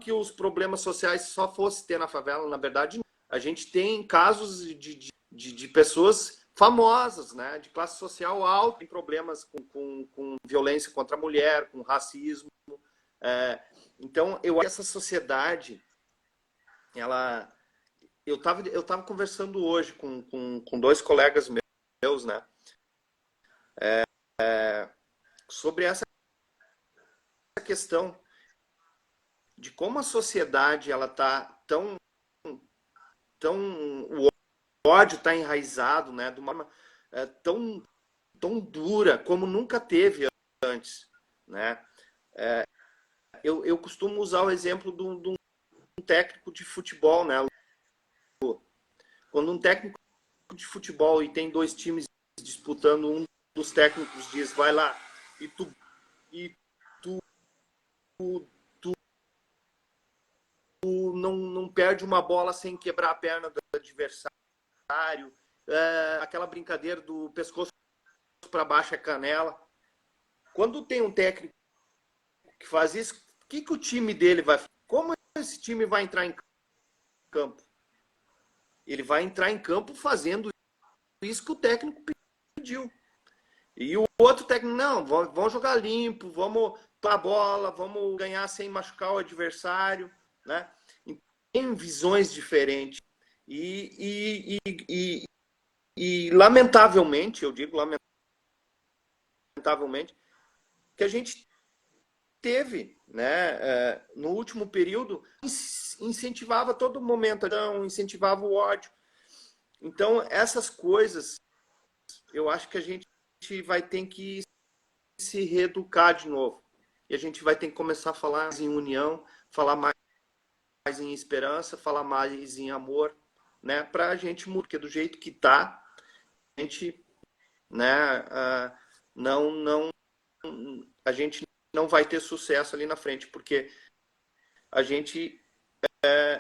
que os problemas sociais só fosse ter na favela, na verdade, a gente tem casos de pessoas famosas, né, de classe social alta, tem problemas com violência contra a mulher, com racismo. Então, eu acho que essa sociedade, ela... Eu tava conversando hoje com dois colegas meus, né, sobre essa questão de como a sociedade ela tá tão o ódio está enraizado, né, de uma forma tão dura como nunca teve antes, né? Eu costumo usar o exemplo de um técnico de futebol, né? Quando um técnico de futebol e tem dois times disputando, um dos técnicos diz, vai lá, e tu não perde uma bola sem quebrar a perna do adversário, aquela brincadeira do pescoço para baixo é canela. Quando tem um técnico que faz isso, o que o time dele vai fazer? Como esse time vai entrar em campo? Ele vai entrar em campo fazendo isso que o técnico pediu. E o outro técnico, não, vamos jogar limpo, vamos para a bola, vamos ganhar sem machucar o adversário, né? Tem visões diferentes. E lamentavelmente, eu digo lamentavelmente, que a gente teve, né, no último período, incentivava todo momento, incentivava o ódio. Então, essas coisas, eu acho que a gente vai ter que se reeducar de novo. E a gente vai ter que começar a falar mais em união, falar mais em esperança, falar mais em amor, né, para a gente mudar, porque do jeito que tá, a gente, né, a gente não vai ter sucesso ali na frente, porque a gente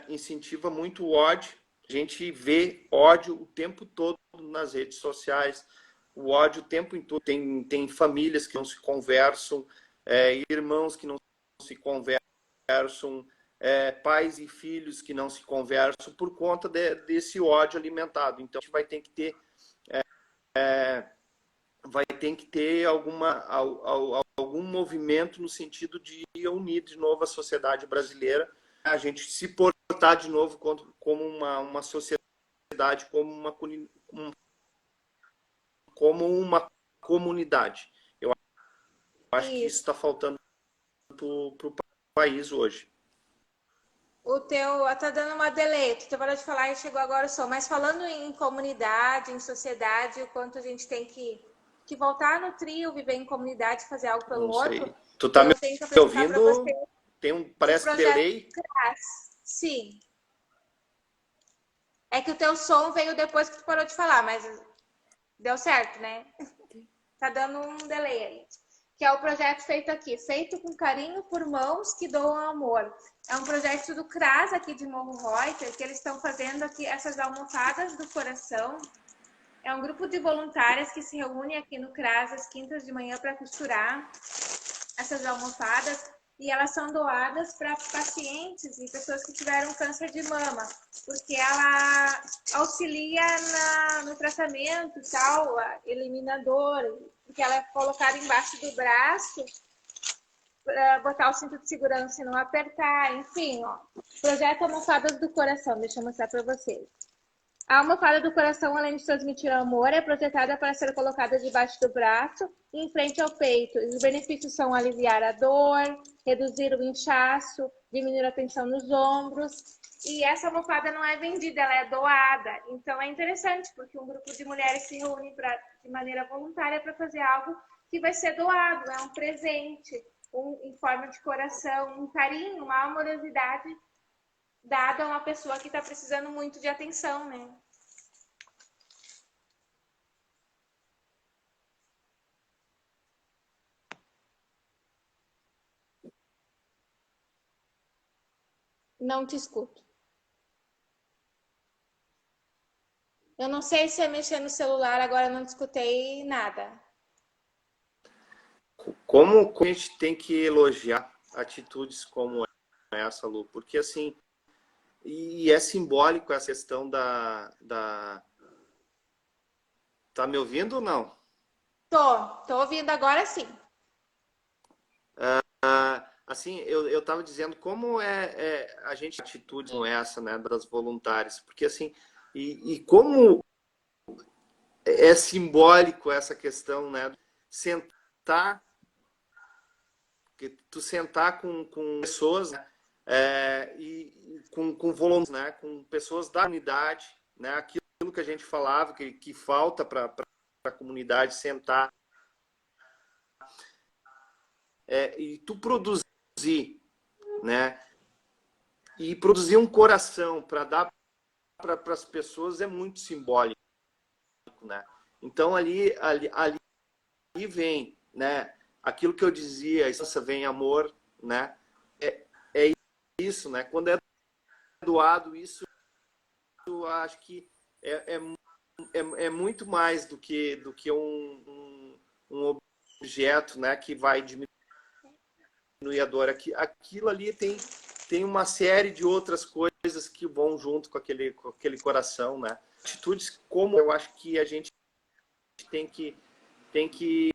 incentiva muito o ódio, a gente vê ódio o tempo todo nas redes sociais, o ódio o tempo todo. Tem famílias que não se conversam, irmãos que não se conversam, pais e filhos que não se conversam por conta desse ódio alimentado. Então, a gente vai ter que ter algum movimento no sentido de unir de novo a sociedade brasileira, a gente se portar de novo como uma sociedade, como uma comunidade. Eu acho que isso está faltando para o país hoje. O teu tá dando uma delay, tu parou de falar e chegou agora o som. Mas falando em comunidade, em sociedade, o quanto a gente tem que voltar no trio, viver em comunidade, fazer algo pelo Não outro. sei. Tu tá me tenho que apresentar para ouvindo? você Parece que delay. Sim. É que o teu som veio depois que tu parou de falar, mas deu certo, né? Tá dando um delay aí. Que é o projeto feito aqui, feito com carinho por mãos que doam amor. É um projeto do CRAS aqui de Morro Reuter, que eles estão fazendo aqui essas almofadas do coração. É um grupo de voluntárias que se reúne aqui no CRAS às quintas de manhã para costurar essas almofadas. E elas são doadas para pacientes e pessoas que tiveram câncer de mama, porque ela auxilia no tratamento e tal, eliminador, porque ela é colocada embaixo do braço para botar o cinto de segurança e não apertar, enfim, ó. Projeto Almofadas do Coração, deixa eu mostrar para vocês. A almofada do coração, além de transmitir amor, é projetada para ser colocada debaixo do braço e em frente ao peito. Os benefícios são aliviar a dor, reduzir o inchaço, diminuir a tensão nos ombros. E essa almofada não é vendida, ela é doada. Então é interessante, porque um grupo de mulheres se reúne de maneira voluntária para fazer algo que vai ser doado, é um presente, em forma de coração, um carinho, uma amorosidade dado a uma pessoa que está precisando muito de atenção, né? Não te escuto. Eu não sei se é mexer no celular, agora não te escutei nada. Como a gente tem que elogiar atitudes como essa, Lu? Porque assim, e é simbólico essa questão Tá me ouvindo ou não? Tô ouvindo agora sim. Assim, eu estava dizendo como a gente atitudes como essa, né, das voluntárias, porque assim, e como é simbólico essa questão, né, sentar, que tu sentar com pessoas, né, e com voluntários, né, com pessoas da comunidade, né, aquilo que a gente falava que falta para a comunidade sentar, e tu produzir, né, e produzir um coração para dar para as pessoas é muito simbólico, né? Então ali vem, né? Aquilo que eu dizia, isso vem amor, né? É isso, né? Quando é doado isso, eu acho que é muito mais do que um objeto, né, que vai diminuir a dor. Aquilo ali tem uma série de outras coisas que vão junto com aquele coração, né? Atitudes como eu acho que a gente tem que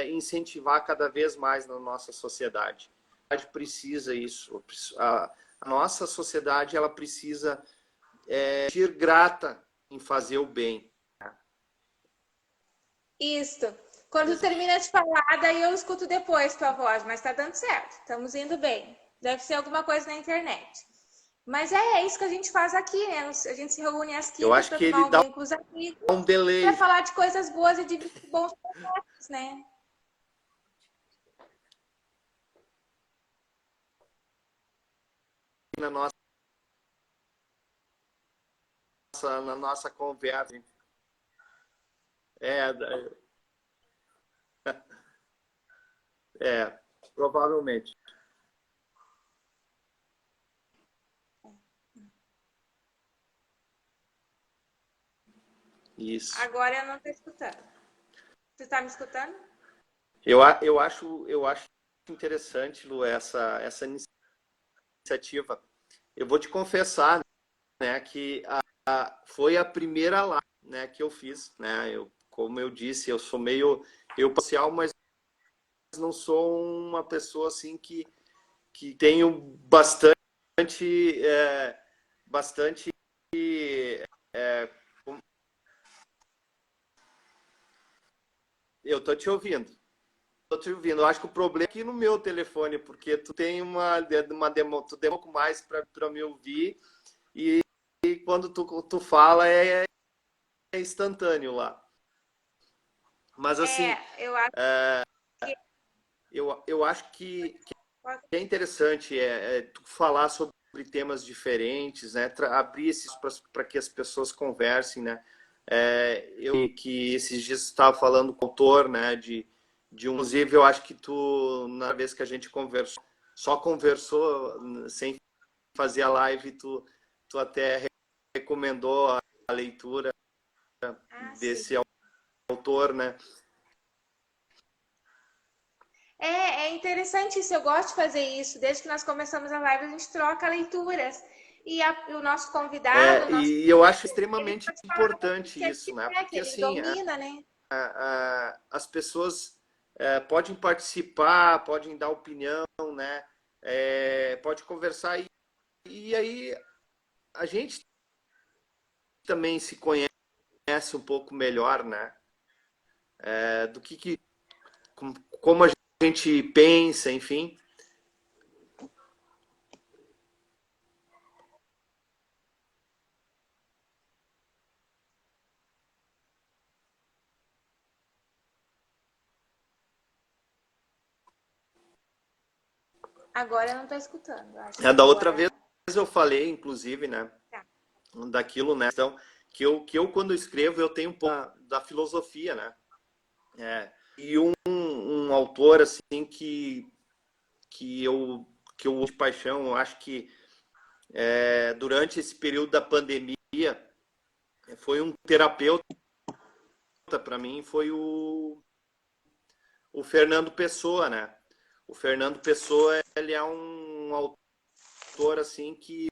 incentivar cada vez mais na nossa sociedade. A gente precisa isso. A nossa sociedade ela precisa ser grata em fazer o bem. Isso. Quando tu termina de falar, daí eu escuto depois tua voz, mas tá dando certo. Estamos indo bem. Deve ser alguma coisa na internet. Mas é isso que a gente faz aqui, né? A gente se reúne às Eu quintas acho para que tomar ele um dá vinho com os amigos, um para delay falar de coisas boas e de bons projetos, né? na nossa conversa. É, provavelmente. Isso. Agora eu não estou escutando. Você está me escutando? Eu acho interessante, Lu, essa iniciativa. Eu vou te confessar, né, que foi a primeira live, né, que eu fiz, né? Como eu disse, eu sou meio social, mas não sou uma pessoa assim que tenho bastante eu tô te ouvindo. Tô te ouvindo. Eu acho que o problema é aqui no meu telefone, porque tu tem tu demora um pouco mais para me ouvir e quando tu fala é instantâneo lá. Mas assim, Eu acho eu acho que é interessante tu falar sobre temas diferentes, né? Abrir esses para que as pessoas conversem, né? Eu que esses dias estava falando com o autor, né? Inclusive, eu acho que tu, na vez que a gente conversou, só conversou sem fazer a live, tu até recomendou a leitura desse sim. autor, né? É interessante isso, eu gosto de fazer isso. Desde que nós começamos a live, a gente troca leituras. E o nosso convidado, o nosso E eu acho ele extremamente pode falar o importante que ele isso, né? quiser, que Porque ele assim, domina, né? as pessoas podem participar, podem dar opinião, né? Pode conversar e aí a gente também se conhece um pouco melhor, né? Do como a gente pensa, enfim. Agora eu não estou escutando. Acho que Da outra agora. vez eu falei, inclusive, né? Tá. Daquilo, né? Então, que eu quando escrevo, eu tenho um pouco da filosofia, né? E um autor, assim, que eu amo de paixão, eu acho que durante esse período da pandemia, foi um terapeuta para mim, foi o Fernando Pessoa, né? O Fernando Pessoa, ele é um autor, assim, que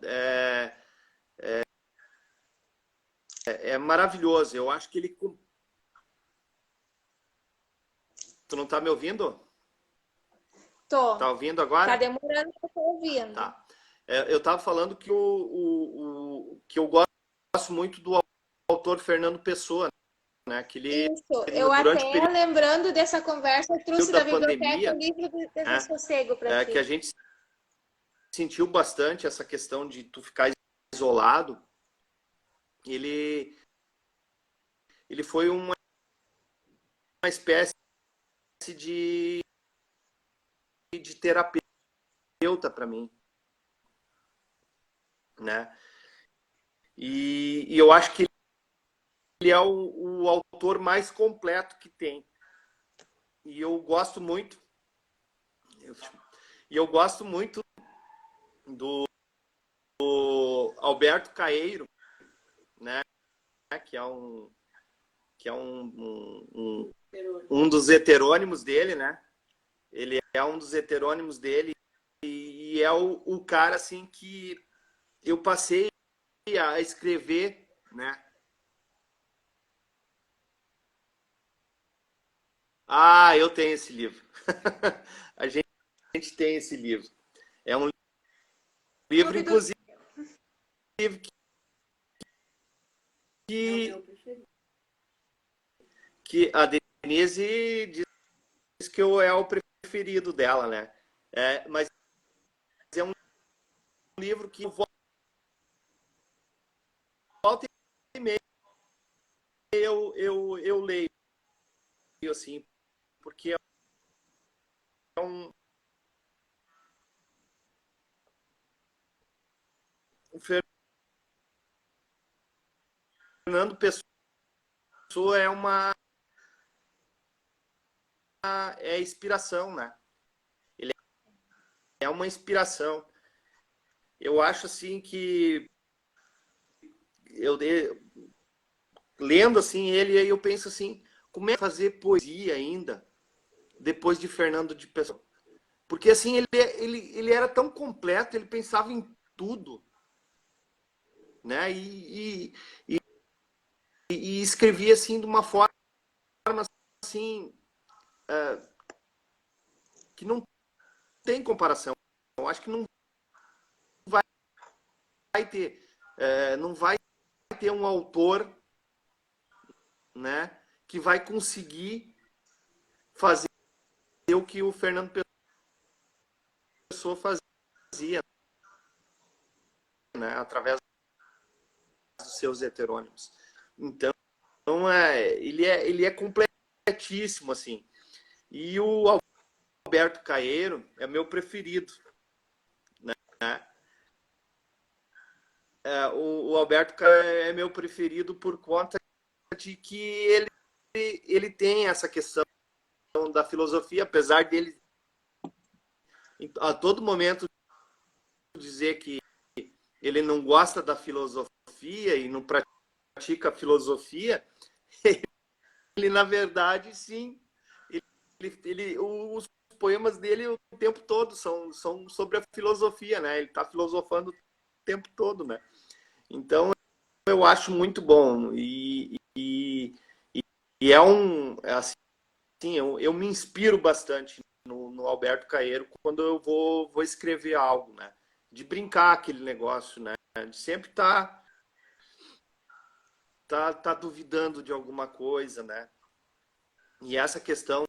é, é maravilhoso. Eu acho que ele... Tu não tá me ouvindo? Tô. Tá ouvindo Tá agora? demorando, eu tô ouvindo. Tá. Eu tava falando que eu gosto muito do autor Fernando Pessoa, né? Que ele, Isso. Eu durante o até, lembrando dessa conversa, eu período trouxe da da biblioteca o pandemia, livro do né? Desassossego para Que a ti. gente sentiu bastante essa questão de tu ficar isolado. Ele, ele foi uma espécie de terapeuta para mim, né? E eu acho que ele é o autor mais completo que tem. E eu gosto muito, do Alberto Caeiro, né? Que é um dos heterônimos dele, né? Ele é um dos heterônimos dele e é o cara assim que eu passei a escrever, né? Ah, eu tenho esse livro. A gente tem esse livro. É um livro, inclusive, que a Denise diz que é o preferido dela, né? Mas é um livro que volta e meia eu leio, assim, porque é o Fernando Pessoa é inspiração, né? Ele é uma inspiração. Eu acho assim que lendo assim ele, aí eu penso assim, como é fazer poesia ainda depois de Fernando de Pessoa? Porque assim ele era tão completo, ele pensava em tudo, né? E escrevia assim de uma forma assim que não tem comparação. Eu acho que não vai ter, não vai ter um autor, né, que vai conseguir fazer o que o Fernando Pessoa fazia, né, através dos seus heterônimos. Então, ele é completíssimo, assim. E o Alberto Caeiro é meu preferido, né? O Alberto Caeiro é meu preferido por conta de que ele tem essa questão da filosofia, apesar dele a todo momento dizer que ele não gosta da filosofia e não pratica a filosofia, ele na verdade sim, os poemas dele o tempo todo são sobre a filosofia, né? Ele está filosofando o tempo todo, né? Então eu acho muito bom e assim, eu me inspiro bastante no Alberto Caeiro quando eu vou escrever algo, né? De brincar aquele negócio, né? De sempre tá duvidando de alguma coisa, né? E essa questão,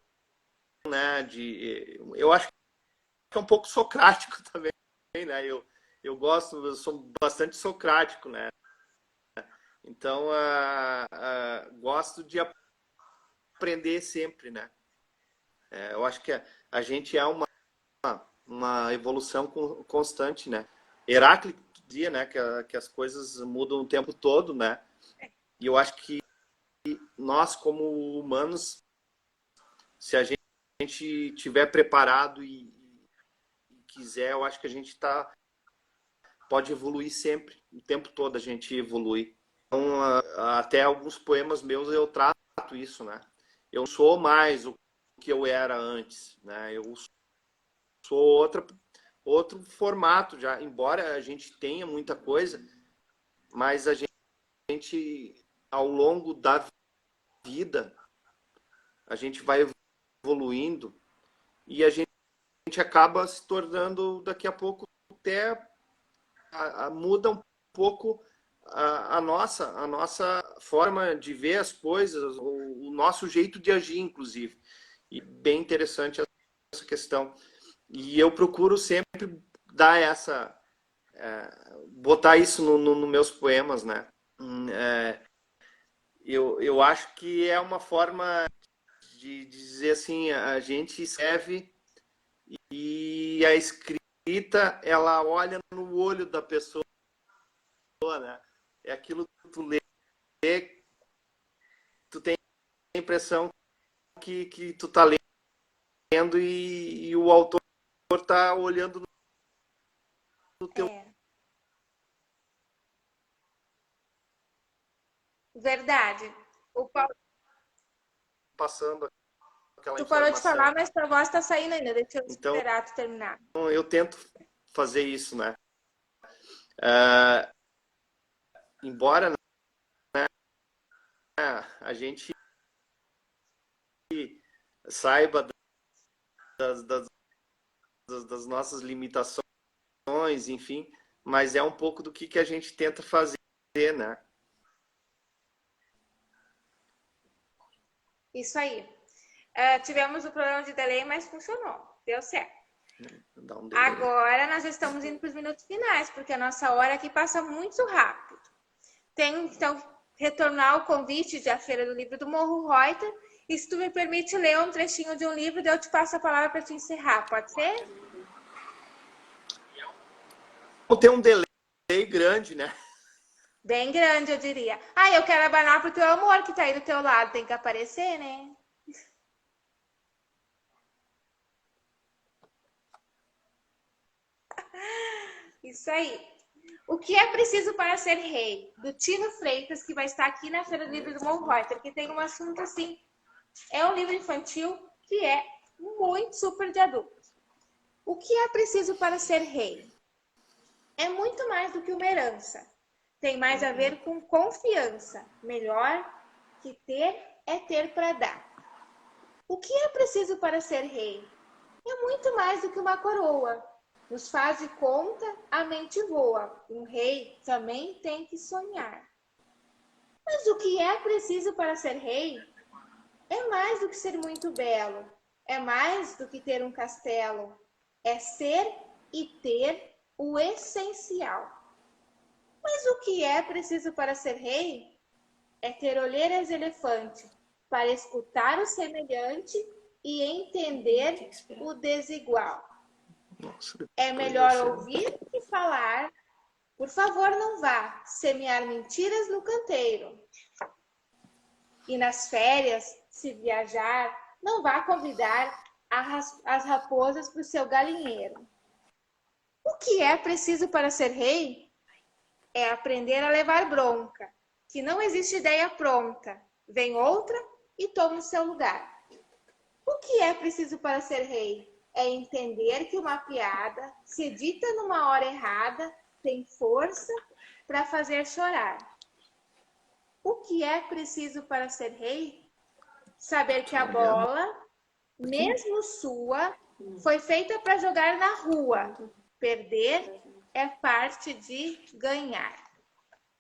né? Eu acho que é um pouco socrático também, né? Eu sou bastante socrático, né? Então, gosto de aprender sempre, né? Eu acho que a gente é uma evolução constante, né? Heráclito dizia, né, que as coisas mudam o tempo todo, né? E eu acho que nós, como humanos, se a gente tiver preparado e quiser, eu acho que a gente pode evoluir sempre, o tempo todo a gente evolui. Então, até alguns poemas meus eu trato isso, né? Eu não sou mais o que eu era antes, né? Eu sou outro formato já, embora a gente tenha muita coisa, mas a gente ao longo da vida a gente vai evoluindo e a gente acaba se tornando daqui a pouco até muda um pouco a nossa forma de ver as coisas, o nosso jeito de agir, inclusive. E bem interessante essa questão. E eu procuro sempre dar botar isso no meus poemas, né? Eu acho que é uma forma de dizer assim, a gente escreve e a escrita, ela olha no olho da pessoa, né? É aquilo que tu lê, tu tem a impressão que tu tá lendo e o autor tá olhando no teu Verdade. O Paulo, passando aquela tu parou de informação. falar, mas tua voz tá saindo ainda. Deixa eu Então, esperar tu terminar. eu tento fazer isso, né? Uh, embora, né, a gente saiba das nossas limitações, enfim, mas é um pouco do que a gente tenta fazer, né? Isso aí. Tivemos o problema de delay, mas funcionou. Deu certo. Dá um delay. Agora nós já estamos indo para os minutos finais, porque a nossa hora aqui passa muito rápido. Tenho, então, retornar o convite da Feira do Livro do Morro Reuter. E se tu me permite ler um trechinho de um livro, daí eu te passo a palavra para te encerrar, pode ser? Tem um delay grande, né? Bem grande, eu diria. Eu quero abanar pro teu amor que tá aí do teu lado, tem que aparecer, né? Isso aí. O que é preciso para ser rei? Do Tino Freitas, que vai estar aqui na Feira do Livro do Morro Reuter, que tem um assunto assim. É um livro infantil que é muito super de adulto. O que é preciso para ser rei? É muito mais do que uma herança. Tem mais a ver com confiança. Melhor que ter é ter para dar. O que é preciso para ser rei? É muito mais do que uma coroa. Nos faz de conta, a mente voa. Um rei também tem que sonhar. Mas o que é preciso para ser rei? É mais do que ser muito belo. É mais do que ter um castelo. É ser e ter o essencial. Mas o que é preciso para ser rei? É ter olheiras de elefante, para escutar o semelhante e entender o desigual. Nossa, É melhor ouvir que falar. Por favor, não vá semear mentiras no canteiro. E nas férias, se viajar, não vá convidar as raposas para o seu galinheiro. O que é preciso para ser rei? É aprender a levar bronca, que não existe ideia pronta. Vem outra e toma o seu lugar. O que é preciso para ser rei? É entender que uma piada, se dita numa hora errada, tem força para fazer chorar. O que é preciso para ser rei? Saber que a bola, mesmo sua, foi feita para jogar na rua. Perder é parte de ganhar.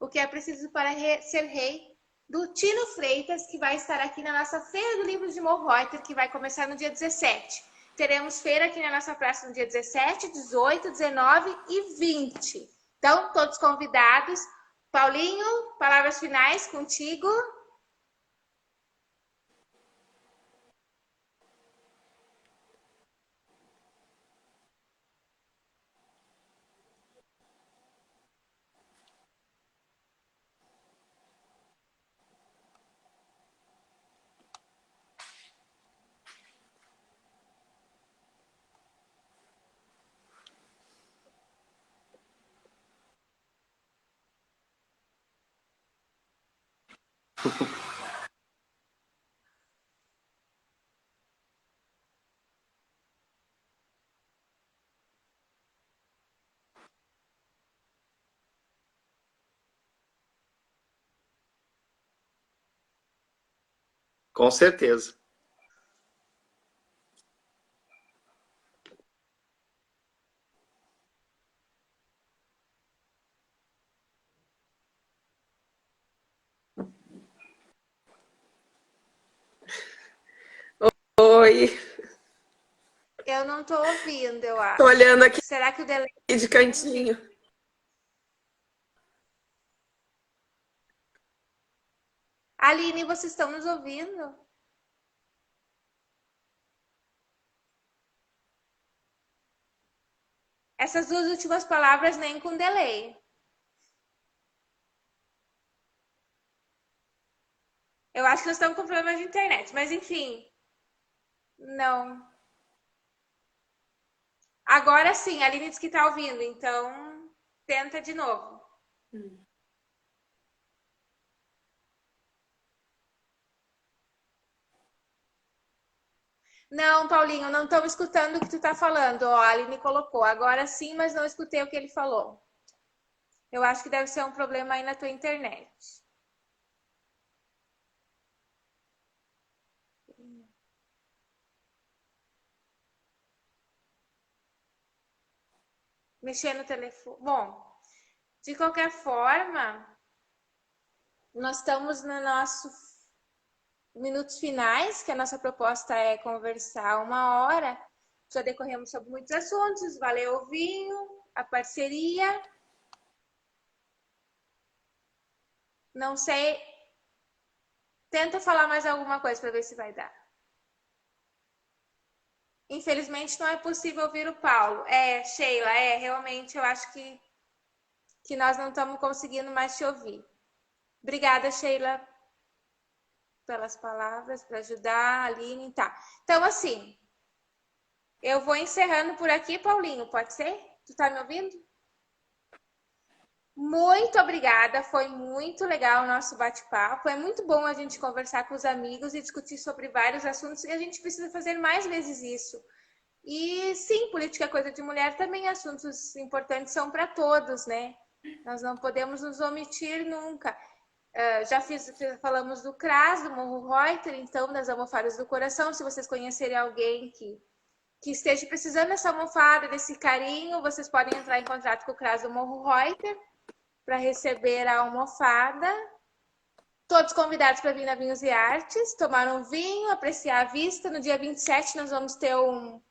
O que é preciso para ser rei? Do Tino Freitas, que vai estar aqui na nossa Feira do Livro de Morro Reuter, que vai começar no dia 17. Teremos feira aqui na nossa praça no dia 17, 18, 19 e 20. Então, todos convidados. Paulinho, palavras finais contigo. Com certeza. Oi, Eu não estou ouvindo, eu tô acho. olhando aqui Será que o delay de cantinho. Aline, vocês estão nos ouvindo? Essas duas últimas palavras nem com delay. Eu acho que nós estamos com problema de internet, mas enfim. Não. Agora sim, a Aline disse que está ouvindo, então tenta de novo. Não, Paulinho, não estamos escutando o que tu tá falando. Ó, a Aline colocou. Agora sim, mas não escutei o que ele falou. Eu acho que deve ser um problema aí na tua internet. Mexer no telefone. Bom, de qualquer forma, nós estamos no nosso minutos finais, que a nossa proposta é conversar 1 hora. Já decorremos sobre muitos assuntos. Valeu o vinho, a parceria. Não sei. Tenta falar mais alguma coisa para ver se vai dar. Infelizmente não é possível ouvir o Paulo. Sheila, realmente eu acho que nós não estamos conseguindo mais te ouvir. Obrigada, Sheila, pelas palavras, para ajudar, Aline, tá. Então, assim, eu vou encerrando por aqui, Paulinho, pode ser? Tu tá me ouvindo? Muito obrigada, foi muito legal o nosso bate-papo. É muito bom a gente conversar com os amigos e discutir sobre vários assuntos e a gente precisa fazer mais vezes isso. E sim, política é coisa de mulher, também assuntos importantes são para todos, né? Nós não podemos nos omitir nunca. Falamos do CRAS, do Morro Reuter, então, das almofadas do coração. Se vocês conhecerem alguém que esteja precisando dessa almofada, desse carinho, vocês podem entrar em contato com o CRAS do Morro Reuter para receber a almofada. Todos convidados para vir na Vinhos e Artes, tomar um vinho, apreciar a vista. No dia 27 nós vamos ter um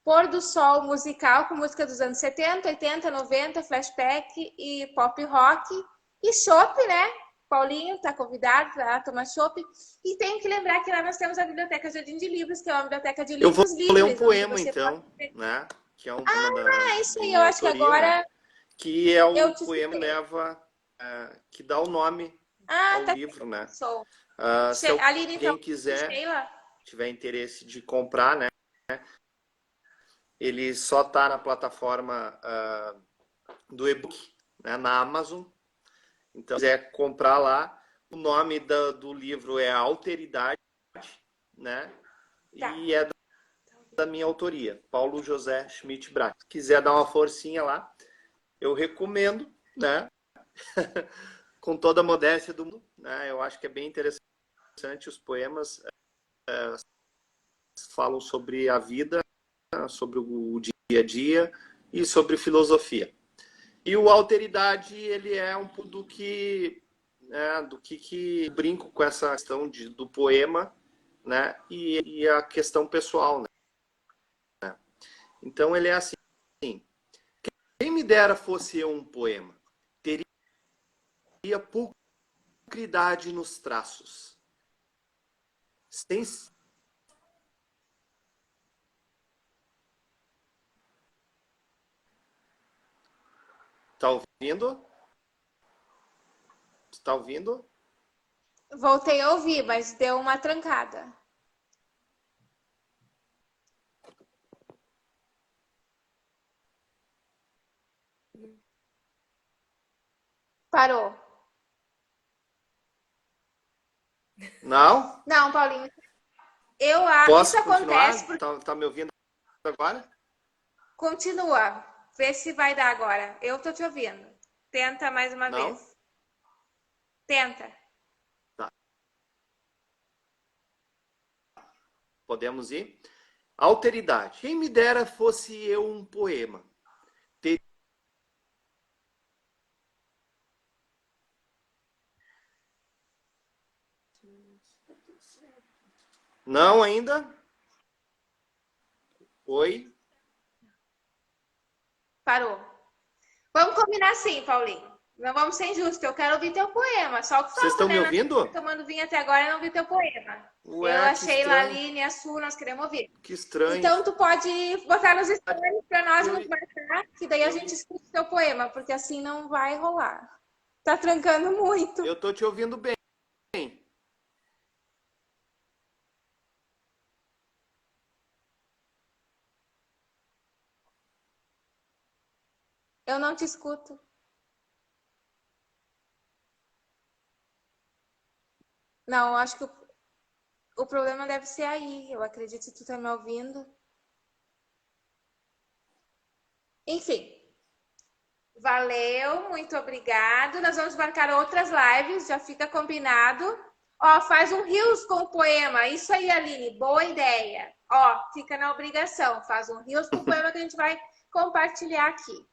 pôr do sol musical com música dos anos 70, 80, 90, flashback e pop rock. E chopp, né? Paulinho está convidado para tomar chopp. E tenho que lembrar que lá nós temos a Biblioteca Jardim de Livros, que é uma biblioteca de Eu vou livros ler um livres, onde poema, você então, pode... né? Que é uma É isso de aí, eu minha acho que autoria, né? agora Que é eu um te poema que escutei. leva, que dá o nome Ah, ao tá. livro, né? Sou. Se Aline, então, alguém quiser, Sheila. tiver interesse de comprar, né? Ele só está na plataforma do e-book, né? Na Amazon. Então, se quiser comprar lá, o nome do livro é Alteridade, né? Tá. E é da minha autoria, Paulo José Schmidt Braga. Se quiser dar uma forcinha lá, eu recomendo, né? Com toda a modéstia do mundo, né? Eu acho que é bem interessante. Os poemas falam sobre a vida, sobre o dia a dia e sobre filosofia. E o Alteridade, ele é um pouco do que brinco com essa questão do poema, né? E a questão pessoal, né? Então ele é assim: quem me dera fosse eu um poema, teria pulcridade nos traços, sem... Tá ouvindo? Tá ouvindo? Voltei a ouvir, mas deu uma trancada. Parou. Não? Não, Paulinho. Isso Posso acontece continuar? porque Tá me ouvindo agora? continua. Vê se vai dar agora. Eu tô te ouvindo. Tenta mais uma vez. Não? Tenta. Tá. Podemos ir? Alteridade. Quem me dera fosse eu um poema. Não ainda? Oi? Parou. Vamos combinar assim, Paulinho. Não vamos ser injustos. Eu quero ouvir teu poema. Só o que Vocês falta, estão me né? Nós estamos ouvindo? tomando vinho até agora e não vi teu poema. Eu, Ué, a que Sheila, a estranho. Aline, a Su, nós queremos ouvir. Que estranho. Então, tu pode botar nos stories para nós Eu, nos marcar, que daí a eu, gente escuta o teu poema, porque assim não vai rolar. Tá trancando muito. eu tô te ouvindo bem. Eu não te escuto. Não, acho que o O problema deve ser aí. Eu acredito que tu tá me ouvindo. Enfim. Valeu, muito obrigado. Nós vamos marcar outras lives, já fica combinado. Ó, faz um Reels com o poema. Isso aí, Aline, boa ideia. Ó, fica na obrigação. Faz um Reels com o poema que a gente vai compartilhar aqui.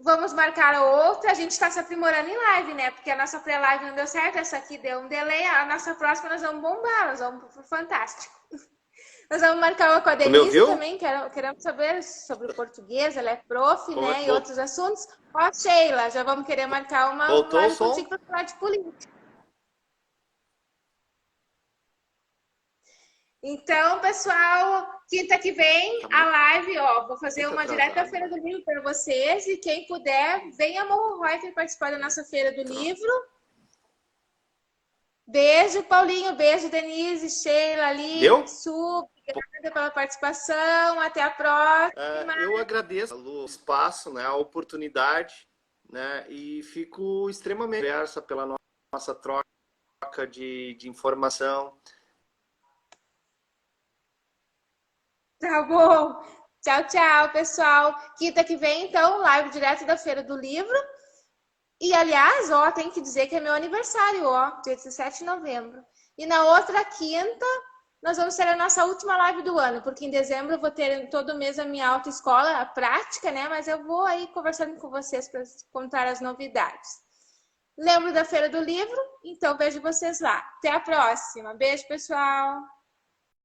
Vamos marcar outra. A gente está se aprimorando em live, né? Porque a nossa pré-live não deu certo. Essa aqui deu um delay. A nossa próxima nós vamos bombar. Nós vamos pro fantástico. Nós vamos marcar uma com a Denise também. Queremos saber sobre o português. Ela é prof, né? E outros assuntos. Ó, Sheila, já vamos querer marcar uma live contigo para falar de política. Então, pessoal, quinta que vem, a live, ó, vou fazer uma direto da Feira do Livro para vocês. E quem puder, venha a Morro Reuter participar da nossa Feira do Livro. Beijo, Paulinho. Beijo, Denise, Sheila, Aline, Su. Obrigada pela participação. Até a próxima. Eu agradeço o espaço, né, a oportunidade, né, e fico extremamente diversa pela nossa troca de informação. Tá bom. Tchau, tchau, pessoal. Quinta que vem, então, live direto da Feira do Livro. E, aliás, ó, tem que dizer que é meu aniversário, ó, dia 17 de novembro. E na outra quinta, nós vamos ter a nossa última live do ano, porque em dezembro eu vou ter todo mês a minha autoescola, a prática, né? Mas eu vou aí conversando com vocês para contar as novidades. Lembro da Feira do Livro? Então vejo vocês lá. Até a próxima. Beijo, pessoal!